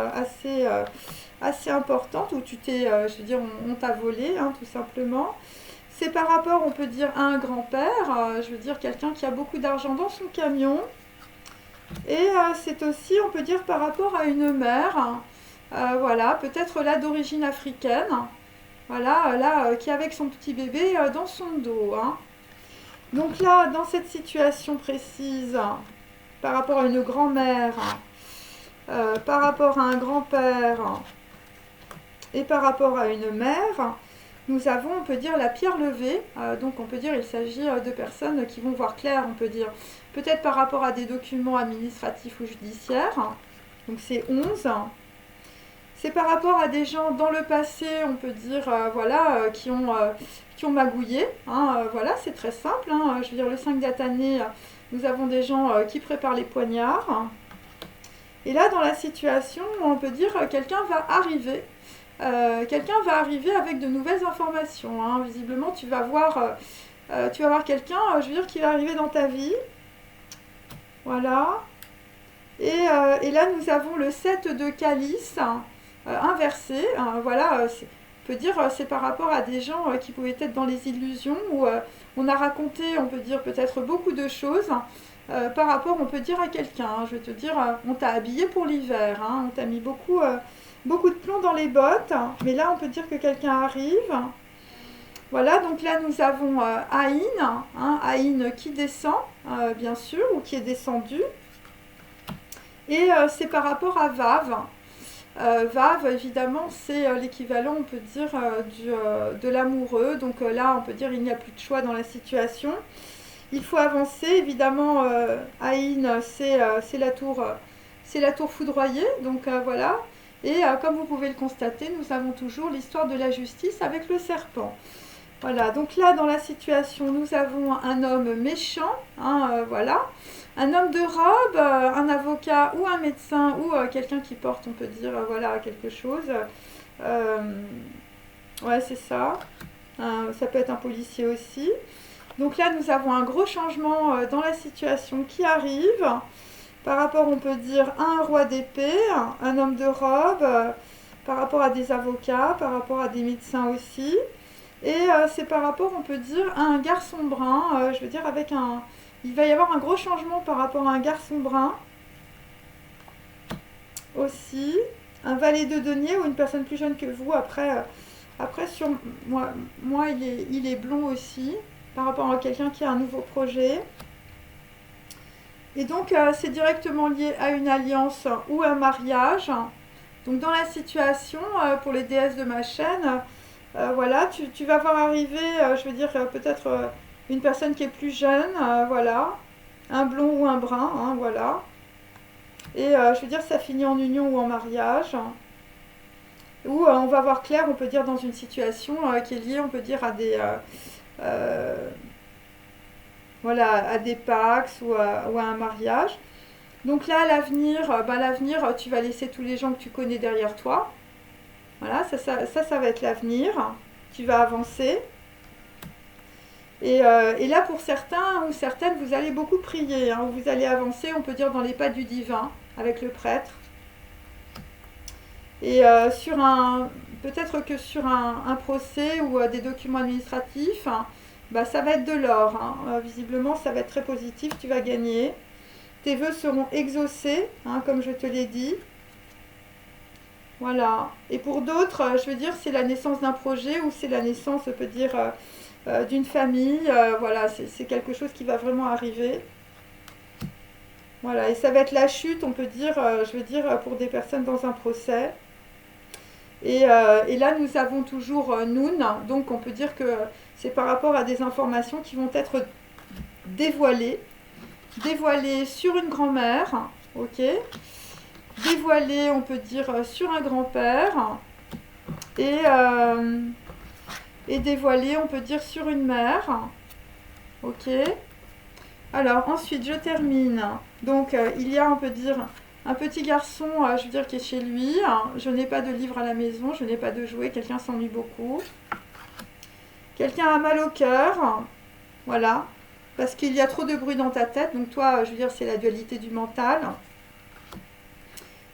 S1: assez importante, où je veux dire, on t'a volé, hein, tout simplement. C'est par rapport, on peut dire, à un grand-père, je veux dire, quelqu'un qui a beaucoup d'argent dans son camion. Et c'est aussi, on peut dire, par rapport à une mère, voilà, peut-être là d'origine africaine, voilà, là, qui est avec son petit bébé dans son dos, hein. Donc là, dans cette situation précise, par rapport à une grand-mère, par rapport à un grand-père et par rapport à une mère, nous avons, on peut dire, la pierre levée. Donc on peut dire il s'agit de personnes qui vont voir clair, on peut dire, peut-être par rapport à des documents administratifs ou judiciaires. Donc c'est 11. C'est par rapport à des gens dans le passé, on peut dire, voilà, qui ont magouillé, hein, voilà, c'est très simple, hein. Je veux dire, le 5 d'année, nous avons des gens qui préparent les poignards. Et là, dans la situation, on peut dire, quelqu'un va arriver. Quelqu'un va arriver avec de nouvelles informations, hein. Visiblement, tu vas voir tu vas avoir quelqu'un, je veux dire, qui va arriver dans ta vie. Voilà. Et là, nous avons le 7 de calice inversé. Voilà, on peut dire c'est par rapport à des gens qui pouvaient être dans les illusions, où on a raconté, on peut dire peut-être beaucoup de choses par rapport, on peut dire à quelqu'un. Je vais te dire, on t'a habillé pour l'hiver, on t'a mis beaucoup de plomb dans les bottes, mais là, on peut dire que quelqu'un arrive. Voilà, donc là, nous avons Aïn, Aïn qui descend, bien sûr, ou qui est descendu. Et c'est par rapport à Vav. Vav, évidemment, c'est l'équivalent, on peut dire, de l'amoureux. Donc là, on peut dire il n'y a plus de choix dans la situation. Il faut avancer. Évidemment, Aïn, c'est la tour foudroyée. Donc voilà. Et comme vous pouvez le constater, nous avons toujours l'histoire de la justice avec le serpent. Voilà, donc là, dans la situation, nous avons un homme méchant, voilà. Un homme de robe, un avocat ou un médecin ou quelqu'un qui porte, on peut dire, voilà, quelque chose. Ouais, c'est ça. Ça peut être un policier aussi. Donc là, nous avons un gros changement dans la situation qui arrive. Par rapport, on peut dire, à un roi d'épée, un homme de robe, par rapport à des avocats, par rapport à des médecins aussi. Et c'est par rapport, on peut dire, à un garçon brun, je veux dire, avec un... Il va y avoir un gros changement par rapport à un garçon brun aussi. Un valet de denier ou une personne plus jeune que vous. Après sur moi il est blond aussi, par rapport à quelqu'un qui a un nouveau projet. Et donc, c'est directement lié à une alliance ou un mariage. Donc, dans la situation, pour les déesses de ma chaîne, voilà, tu vas voir arriver, je veux dire, peut-être une personne qui est plus jeune, voilà, un blond ou un brun, voilà. Et je veux dire, ça finit en union ou en mariage. Ou on va voir clair, on peut dire, dans une situation qui est liée, on peut dire, à des... voilà, à des pax ou à un mariage. Donc là, l'avenir, tu vas laisser tous les gens que tu connais derrière toi. Voilà, ça va être l'avenir. Tu vas avancer. Et là, pour certains ou certaines, vous allez beaucoup prier. Vous allez avancer, on peut dire, dans les pas du divin, avec le prêtre. Et peut-être que sur un procès ou des documents administratifs, ça va être de l'or. Visiblement, ça va être très positif, tu vas gagner. Tes vœux seront exaucés, comme je te l'ai dit. Voilà. Et pour d'autres, je veux dire, c'est la naissance d'un projet ou c'est la naissance, on peut dire, d'une famille. Voilà, c'est quelque chose qui va vraiment arriver. Voilà, et ça va être la chute, on peut dire, je veux dire, pour des personnes dans un procès. Et là, nous avons toujours Noun, donc on peut dire que c'est par rapport à des informations qui vont être dévoilées sur une grand-mère, ok, dévoilées, on peut dire, sur un grand-père, et dévoilées, on peut dire, sur une mère, ok. Alors, ensuite, je termine. Donc, il y a, on peut dire, un petit garçon, je veux dire, qui est chez lui. Je n'ai pas de livre à la maison, je n'ai pas de jouets, quelqu'un s'ennuie beaucoup. Quelqu'un a mal au cœur, voilà, parce qu'il y a trop de bruit dans ta tête. Donc toi, je veux dire, c'est la dualité du mental.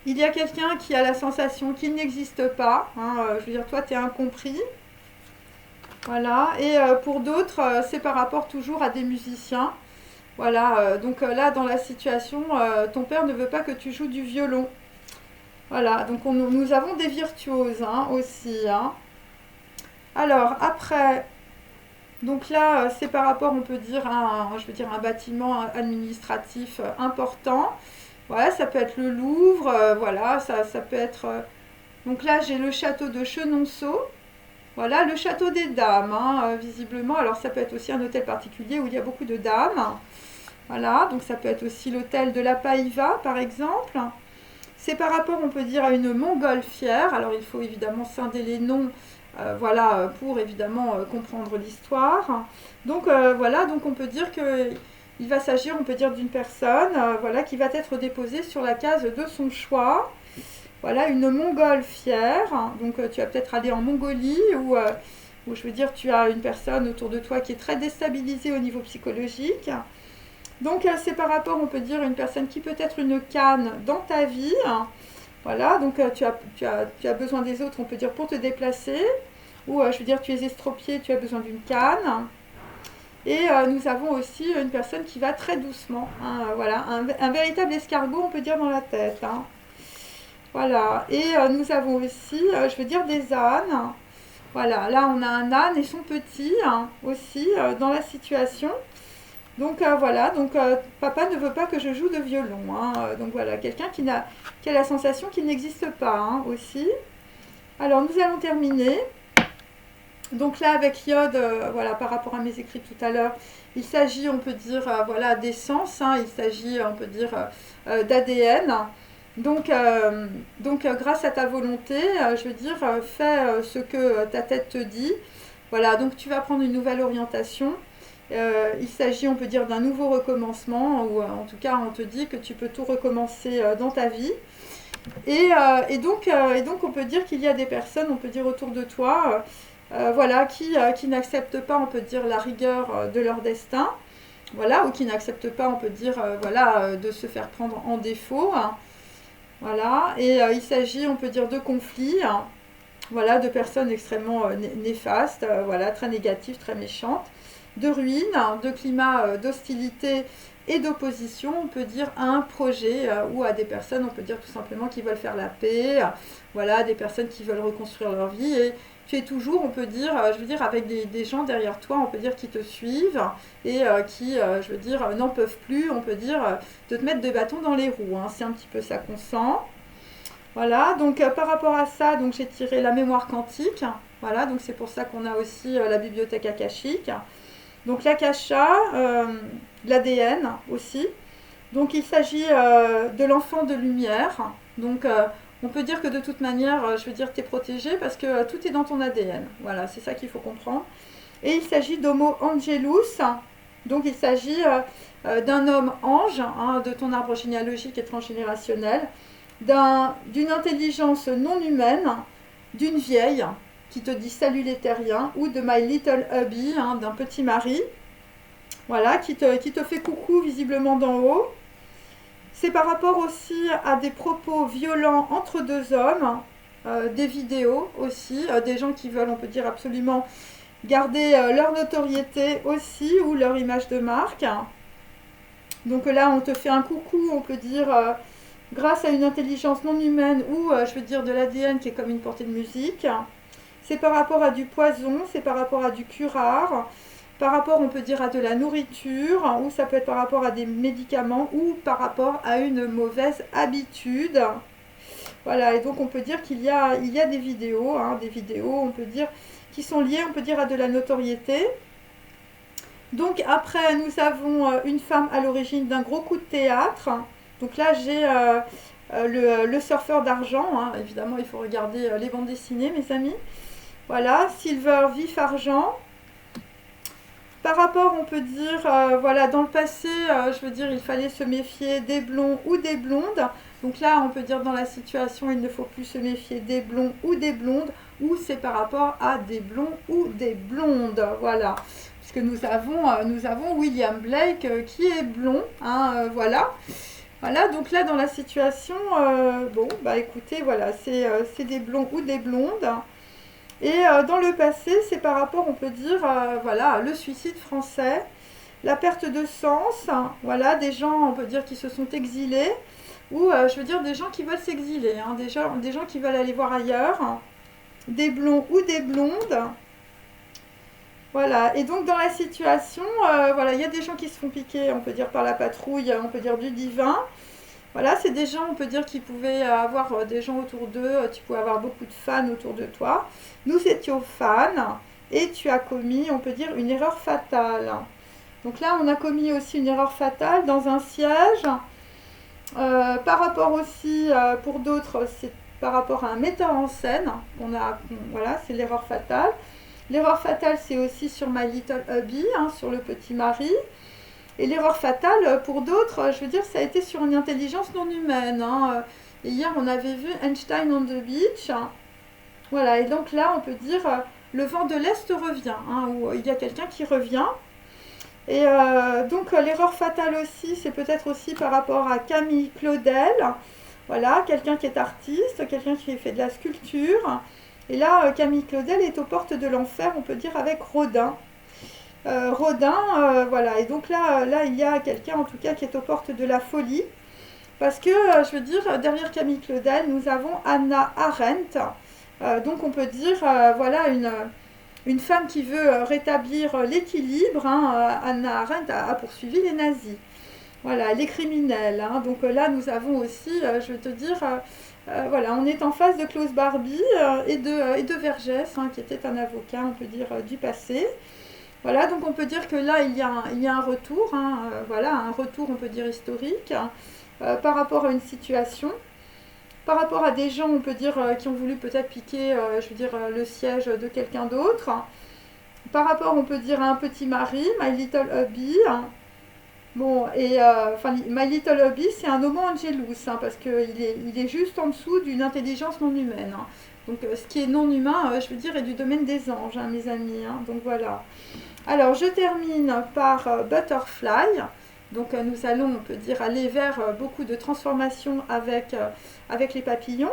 S1: Il y a quelqu'un qui a la sensation qu'il n'existe pas. Je veux dire, toi, tu es incompris. Voilà, et pour d'autres, c'est par rapport toujours à des musiciens. Voilà, donc là, dans la situation, ton père ne veut pas que tu joues du violon. Voilà, donc nous avons des virtuoses aussi. Alors, après, donc là, c'est par rapport, on peut dire, je veux dire, un bâtiment administratif important. Voilà, ça peut être le Louvre, voilà, ça peut être... donc là, j'ai le château de Chenonceau. Voilà, le château des dames, visiblement. Alors, ça peut être aussi un hôtel particulier où il y a beaucoup de dames. Voilà, donc ça peut être aussi l'hôtel de la Païva, par exemple. C'est par rapport, on peut dire, à une montgolfière. Alors, il faut évidemment scinder les noms, voilà, pour évidemment comprendre l'histoire. Donc, voilà, donc on peut dire qu'il va s'agir, on peut dire, d'une personne, voilà, qui va être déposée sur la case de son choix. Voilà, une montgolfière. Donc, tu vas peut-être aller en Mongolie ou où je veux dire tu as une personne autour de toi qui est très déstabilisée au niveau psychologique. Donc c'est par rapport, on peut dire, une personne qui peut être une canne dans ta vie. Voilà, donc tu as besoin des autres, on peut dire, pour te déplacer. Ou je veux dire, tu es estropié, tu as besoin d'une canne. Et nous avons aussi une personne qui va très doucement. Hein, voilà, un véritable escargot, on peut dire, dans la tête. Hein. Voilà, et nous avons aussi, je veux dire, des ânes. Voilà, là on a un âne et son petit hein, aussi dans la situation. Donc voilà, donc papa ne veut pas que je joue de violon. Hein, donc voilà, quelqu'un qui a la sensation qu'il n'existe pas hein, aussi. Alors nous allons terminer. Donc là avec Yod, voilà, par rapport à mes écrits tout à l'heure, il s'agit, on peut dire, voilà, d'essence. Hein, il s'agit, on peut dire, d'ADN. Donc grâce à ta volonté, je veux dire, fais ce que ta tête te dit. Voilà, donc tu vas prendre une nouvelle orientation. Il s'agit, on peut dire, d'un nouveau recommencement, ou en tout cas, on te dit que tu peux tout recommencer dans ta vie. Et donc, on peut dire qu'il y a des personnes, on peut dire, autour de toi, voilà, qui n'acceptent pas, on peut dire, la rigueur de leur destin, voilà, ou qui n'acceptent pas, on peut dire, voilà, de se faire prendre en défaut. Hein. Voilà, et il s'agit, on peut dire, de conflits, hein, voilà, de personnes extrêmement néfastes, voilà, très négatives, très méchantes, de ruines, de climats d'hostilité et d'opposition, on peut dire, à un projet ou à des personnes, on peut dire tout simplement qui veulent faire la paix, voilà, des personnes qui veulent reconstruire leur vie et tu es toujours, on peut dire, je veux dire, avec des gens derrière toi, on peut dire, qui te suivent et qui, je veux dire, n'en peuvent plus, on peut dire, de te mettre des bâtons dans les roues. Hein. C'est un petit peu ça qu'on sent. Voilà, donc par rapport à ça, donc j'ai tiré la mémoire quantique. Voilà, donc c'est pour ça qu'on a aussi la bibliothèque akashique. Donc l'akasha, l'ADN aussi. Donc il s'agit de l'enfant de lumière. Donc on peut dire que de toute manière, je veux dire, tu es protégé parce que tout est dans ton ADN. Voilà, c'est ça qu'il faut comprendre. Et il s'agit d'Homo Angelus. Donc il s'agit d'un homme ange, hein, de ton arbre généalogique et transgénérationnel, d'une intelligence non humaine, d'une vieille qui te dit salut les terriens, ou de My Little Hubby, hein, d'un petit mari, voilà, qui te fait coucou visiblement d'en haut. C'est par rapport aussi à des propos violents entre deux hommes, des vidéos aussi, des gens qui veulent, on peut dire, absolument garder leur notoriété aussi, ou leur image de marque. Donc là, on te fait un coucou, on peut dire, grâce à une intelligence non humaine, ou je veux dire de l'ADN qui est comme une portée de musique. C'est par rapport à du poison, c'est par rapport à du curare, par rapport, on peut dire, à de la nourriture, ou ça peut être par rapport à des médicaments, ou par rapport à une mauvaise habitude. Voilà, et donc on peut dire qu'il y a des vidéos, hein, on peut dire, qui sont liées, on peut dire, à de la notoriété. Donc après, nous avons une femme à l'origine d'un gros coup de théâtre. Donc là, j'ai le surfeur d'argent, hein. Évidemment, il faut regarder les bandes dessinées, mes amis. Voilà, silver, vif, argent. Par rapport, on peut dire, voilà, dans le passé, je veux dire, il fallait se méfier des blonds ou des blondes. Donc là, on peut dire dans la situation, il ne faut plus se méfier des blonds ou des blondes, ou c'est par rapport à des blonds ou des blondes. Voilà, puisque nous avons William Blake qui est blond, hein, voilà. Voilà, donc là, dans la situation, bon, bah écoutez, voilà, c'est des blonds ou des blondes. Et dans le passé, c'est par rapport, on peut dire, voilà, le suicide français, la perte de sens, hein, voilà, des gens, on peut dire, qui se sont exilés, ou je veux dire des gens qui veulent s'exiler, hein, des gens qui veulent aller voir ailleurs, hein, des blonds ou des blondes. Voilà, et donc dans la situation, voilà, il y a des gens qui se font piquer, on peut dire, par la patrouille, on peut dire du divin. Voilà, c'est des gens, on peut dire, qui pouvaient avoir des gens autour d'eux, tu pouvais avoir beaucoup de fans autour de toi. Nous étions fans et tu as commis, on peut dire, une erreur fatale. Donc là, on a commis aussi une erreur fatale dans un siège. Par rapport aussi, pour d'autres, c'est par rapport à un metteur en scène. Voilà, c'est l'erreur fatale. L'erreur fatale, c'est aussi sur My Little Hubby, hein, sur le petit mari. Et l'erreur fatale, pour d'autres, je veux dire, ça a été sur une intelligence non humaine. Hein. Et hier, on avait vu Einstein on the Beach. Voilà, et donc là, on peut dire, le vent de l'Est revient, hein, où il y a quelqu'un qui revient. Et donc l'erreur fatale aussi, c'est peut-être aussi par rapport à Camille Claudel. Voilà, quelqu'un qui est artiste, quelqu'un qui fait de la sculpture. Et là, Camille Claudel est aux portes de l'enfer, on peut dire, avec Rodin. Rodin, voilà. Et donc là, il y a quelqu'un, en tout cas, qui est aux portes de la folie. Parce que, je veux dire, derrière Camille Claudel, nous avons Hannah Arendt. Donc on peut dire, voilà, une femme qui veut rétablir l'équilibre. Hein, Hannah Arendt a poursuivi les nazis. Voilà, les criminels. Hein. Donc là, nous avons aussi, je vais te dire, voilà, on est en face de Klaus Barbie et de Vergès, hein, qui était un avocat, on peut dire, du passé. Voilà, donc on peut dire que là, il y a un retour, hein, voilà, un retour, on peut dire, historique, par rapport à une situation. Par rapport à des gens, on peut dire, qui ont voulu peut-être piquer, je veux dire, le siège de quelqu'un d'autre. Par rapport, on peut dire, à un petit mari, My Little Hubby. Bon, et enfin, My Little Hubby, c'est un Homo Angelus, hein, parce qu'il est juste en dessous d'une intelligence non humaine. Hein. Donc, ce qui est non humain, je veux dire, est du domaine des anges, hein, mes amis. Hein. Donc, voilà. Alors, je termine par Butterfly. Donc, nous allons, on peut dire, aller vers beaucoup de transformations avec les papillons.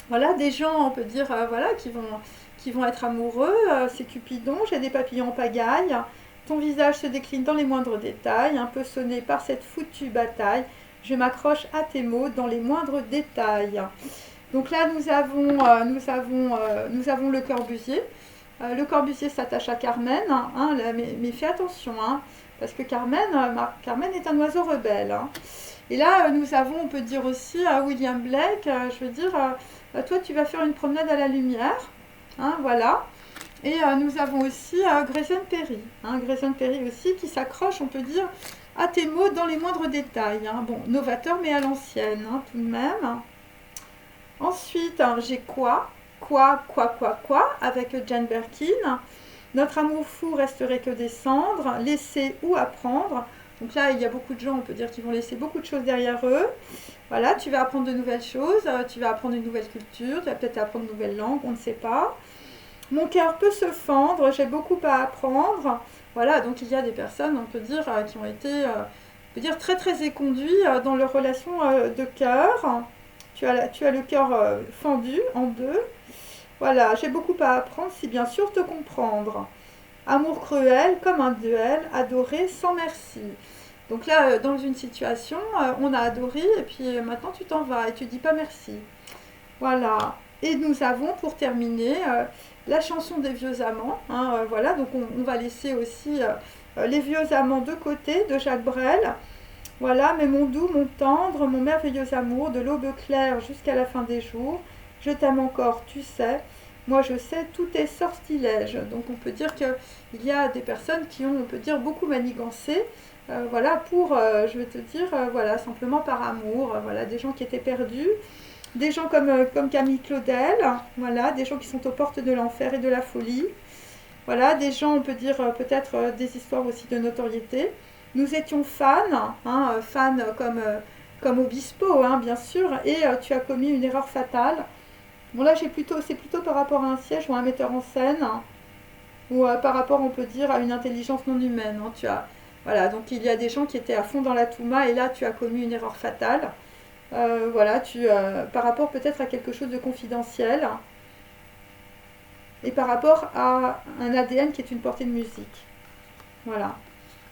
S1: Voilà, des gens, on peut dire, voilà, qui vont être amoureux. C'est Cupidon, j'ai des papillons en pagaille. Ton visage se décline dans les moindres détails, un peu sonné par cette foutue bataille. Je m'accroche à tes mots dans les moindres détails. Donc là, nous avons le Corbusier. Le Corbusier s'attache à Carmen, hein, mais fais attention, hein, parce que Carmen est un oiseau rebelle. Hein. Et là, nous avons, on peut dire aussi, William Blake, je veux dire, toi, tu vas faire une promenade à la lumière, hein, voilà. Et nous avons aussi Grayson Perry, hein, Grayson Perry aussi, qui s'accroche, on peut dire, à tes mots dans les moindres détails. Hein. Bon, novateur, mais à l'ancienne, hein, tout de même. Ensuite, hein, j'ai quoi, avec Jane Birkin. Notre amour fou resterait que des cendres, laisser ou apprendre. Donc là, il y a beaucoup de gens, on peut dire, qui vont laisser beaucoup de choses derrière eux. Voilà, tu vas apprendre de nouvelles choses, tu vas apprendre une nouvelle culture, tu vas peut-être apprendre une nouvelle langue, on ne sait pas. Mon cœur peut se fendre, j'ai beaucoup à apprendre. Voilà, donc il y a des personnes, on peut dire, qui ont été, on peut dire, très très éconduits dans leur relation de cœur. Tu as le cœur fendu en deux. Voilà, j'ai beaucoup à apprendre si bien sûr te comprendre. Amour cruel comme un duel, adoré sans merci. Donc là, dans une situation, on a adoré et puis maintenant tu t'en vas et tu dis pas merci. Voilà. Et nous avons pour terminer la chanson des vieux amants. Hein, voilà, donc on va laisser aussi les vieux amants de côté de Jacques Brel. Voilà, mais mon doux, mon tendre, mon merveilleux amour, de l'aube claire jusqu'à la fin des jours, je t'aime encore, tu sais. Moi, je sais, tout est sortilège. Donc, on peut dire qu'il y a des personnes qui ont, on peut dire, beaucoup manigancé. Voilà, pour, je vais te dire, voilà, simplement par amour. Voilà, des gens qui étaient perdus. Des gens comme Camille Claudel. Voilà, des gens qui sont aux portes de l'enfer et de la folie. Voilà, des gens, on peut dire, peut-être des histoires aussi de notoriété. Nous étions fans, hein, fans comme Obispo, hein, bien sûr. Et tu as commis une erreur fatale. Bon là c'est plutôt par rapport à un siège ou à un metteur en scène, hein, ou par rapport on peut dire à une intelligence non humaine. Hein, voilà, donc il y a des gens qui étaient à fond dans la Touma et là tu as commis une erreur fatale. Voilà, par rapport peut-être à quelque chose de confidentiel et par rapport à un ADN qui est une portée de musique. Voilà.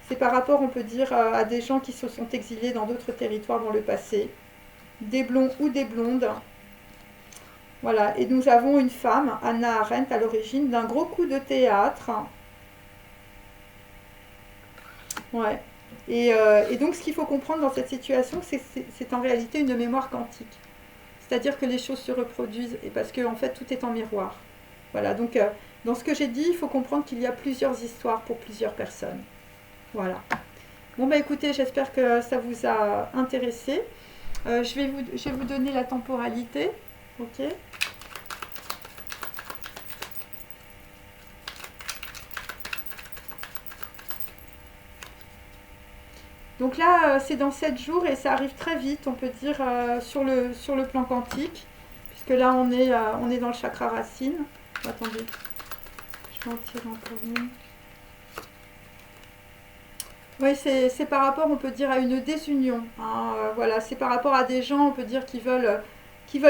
S1: C'est par rapport on peut dire à des gens qui se sont exilés dans d'autres territoires dans le passé, des blonds ou des blondes. Voilà, et nous avons une femme, Hannah Arendt, à l'origine d'un gros coup de théâtre. Ouais. Et donc, ce qu'il faut comprendre dans cette situation, c'est en réalité une mémoire quantique. C'est-à-dire que les choses se reproduisent, et parce qu'en fait, tout est en miroir. Voilà, donc, dans ce que j'ai dit, il faut comprendre qu'il y a plusieurs histoires pour plusieurs personnes. Voilà. Bon, bah écoutez, j'espère que ça vous a intéressé. Je vais vous donner la temporalité. Ok. Donc là, c'est dans 7 jours et ça arrive très vite, on peut dire, sur le plan quantique. Puisque là, on est dans le chakra racine. Attendez. Je vais en tirer encore une. Oui, c'est par rapport, on peut dire, à une désunion. Hein, voilà, c'est par rapport à des gens, on peut dire, qui veulent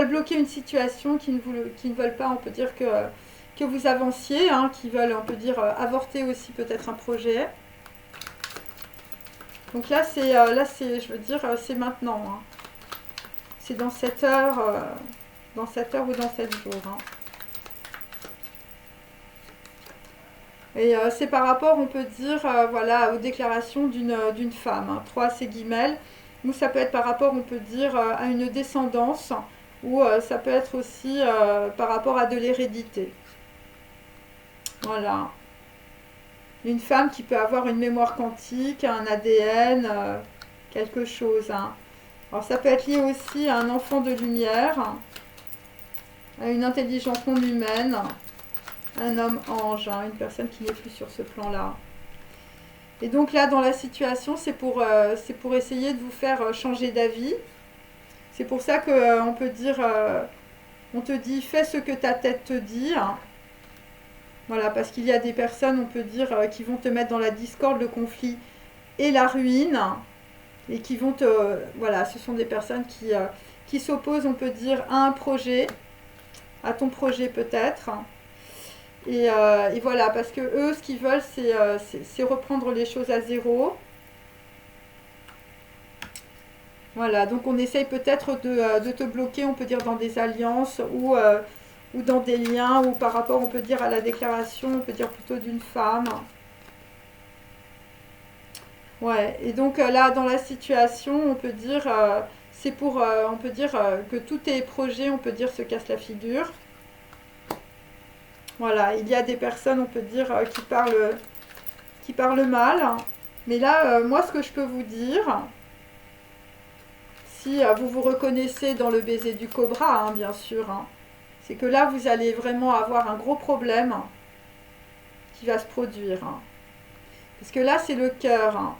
S1: bloquer une situation, qui ne veulent pas, on peut dire, que vous avanciez, hein, qui veulent, on peut dire, avorter aussi peut-être un projet. Donc je veux dire, c'est maintenant. Hein. C'est dans cette heure ou dans 7 jours. Hein. Et c'est par rapport, on peut dire, voilà, aux déclarations d'une femme. Hein. 3, c'est guimel. Ou ça peut être par rapport, on peut dire, à une descendance. Ou ça peut être aussi par rapport à de l'hérédité. Voilà. Une femme qui peut avoir une mémoire quantique, un ADN, quelque chose. Hein. Alors ça peut être lié aussi à un enfant de lumière, à une intelligence non humaine, un homme ange, hein, une personne qui n'est plus sur ce plan-là. Et donc là, dans la situation, c'est pour essayer de vous faire changer d'avis. C'est pour ça qu'on peut dire, on te dit, fais ce que ta tête te dit. Hein. Voilà, parce qu'il y a des personnes, on peut dire, qui vont te mettre dans la discorde, le conflit et la ruine. Et qui vont te... Voilà, ce sont des personnes qui s'opposent, on peut dire, à un projet, à ton projet peut-être. Et voilà, parce que eux, ce qu'ils veulent, c'est reprendre les choses à zéro. Voilà, donc on essaye peut-être de te bloquer, on peut dire, dans des alliances ou dans des liens, ou par rapport, on peut dire, à la déclaration, on peut dire plutôt d'une femme. Ouais, et donc là, dans la situation, on peut dire, c'est pour, on peut dire que tous tes projets, on peut dire, se cassent la figure. Voilà, il y a des personnes, on peut dire, qui parlent mal. Mais là, moi, ce que je peux vous dire, si vous vous reconnaissez dans le baiser du cobra, hein, bien sûr, hein, c'est que là, vous allez vraiment avoir un gros problème qui va se produire. Hein. Parce que là, c'est le cœur. Hein.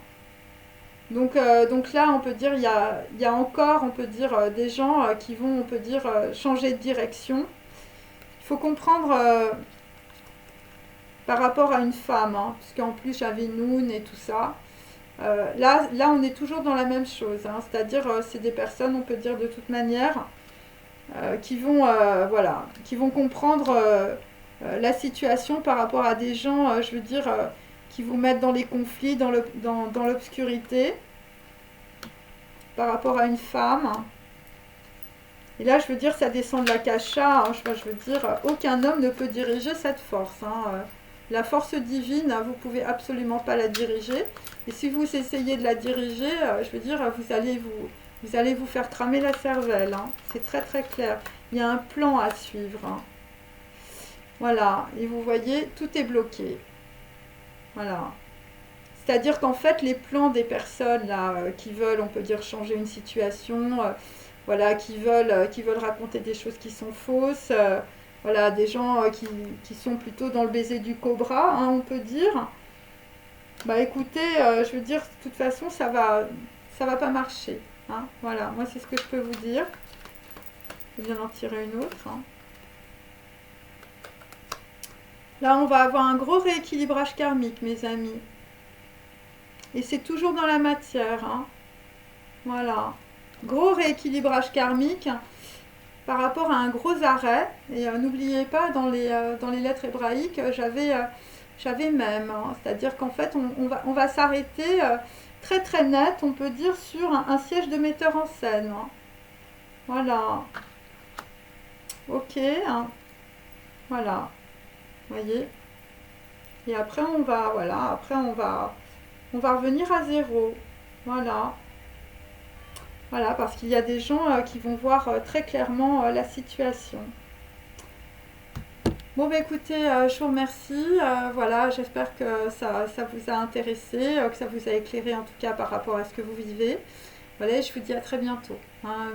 S1: Donc là, on peut dire, il y a encore, on peut dire, des gens qui vont, on peut dire, changer de direction. Il faut comprendre par rapport à une femme, hein, parce qu'en plus j'avais Noun et tout ça. Là, on est toujours dans la même chose, hein, c'est-à-dire c'est des personnes, on peut dire de toute manière, voilà, qui vont comprendre la situation par rapport à des gens, je veux dire, qui vous mettent dans les conflits, dans l'obscurité, par rapport à une femme. Et là, je veux dire, ça descend de la cacha. Hein, je veux dire, aucun homme ne peut diriger cette force. Hein. La force divine, vous ne pouvez absolument pas la diriger. Et si vous essayez de la diriger, je veux dire, vous allez vous faire cramer la cervelle. Hein. C'est très très clair. Il y a un plan à suivre. Hein. Voilà. Et vous voyez, tout est bloqué. Voilà. C'est-à-dire qu'en fait, les plans des personnes là, qui veulent, on peut dire, changer une situation, voilà, qui veulent raconter des choses qui sont fausses, voilà, des gens qui sont plutôt dans le baiser du cobra, hein, on peut dire. Bah écoutez, je veux dire, de toute façon, ça va pas marcher. Hein, voilà, moi c'est ce que je peux vous dire. Je viens d'en tirer une autre. Hein. Là, on va avoir un gros rééquilibrage karmique, mes amis. Et c'est toujours dans la matière. Hein. Voilà. Gros rééquilibrage karmique par rapport à un gros arrêt. Et n'oubliez pas, dans les lettres hébraïques, j'avais même. Hein. C'est-à-dire qu'en fait, on va s'arrêter très très net, on peut dire, sur un siège de metteur en scène. Hein. Voilà. Ok. Hein. Voilà. Vous voyez. Et après, on va revenir à zéro. Voilà. Voilà, parce qu'il y a des gens qui vont voir très clairement la situation. Bon, bah écoutez, je vous remercie. Voilà, j'espère que ça vous a intéressé, que ça vous a éclairé en tout cas par rapport à ce que vous vivez. Voilà, je vous dis à très bientôt.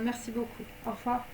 S1: Merci beaucoup. Au revoir.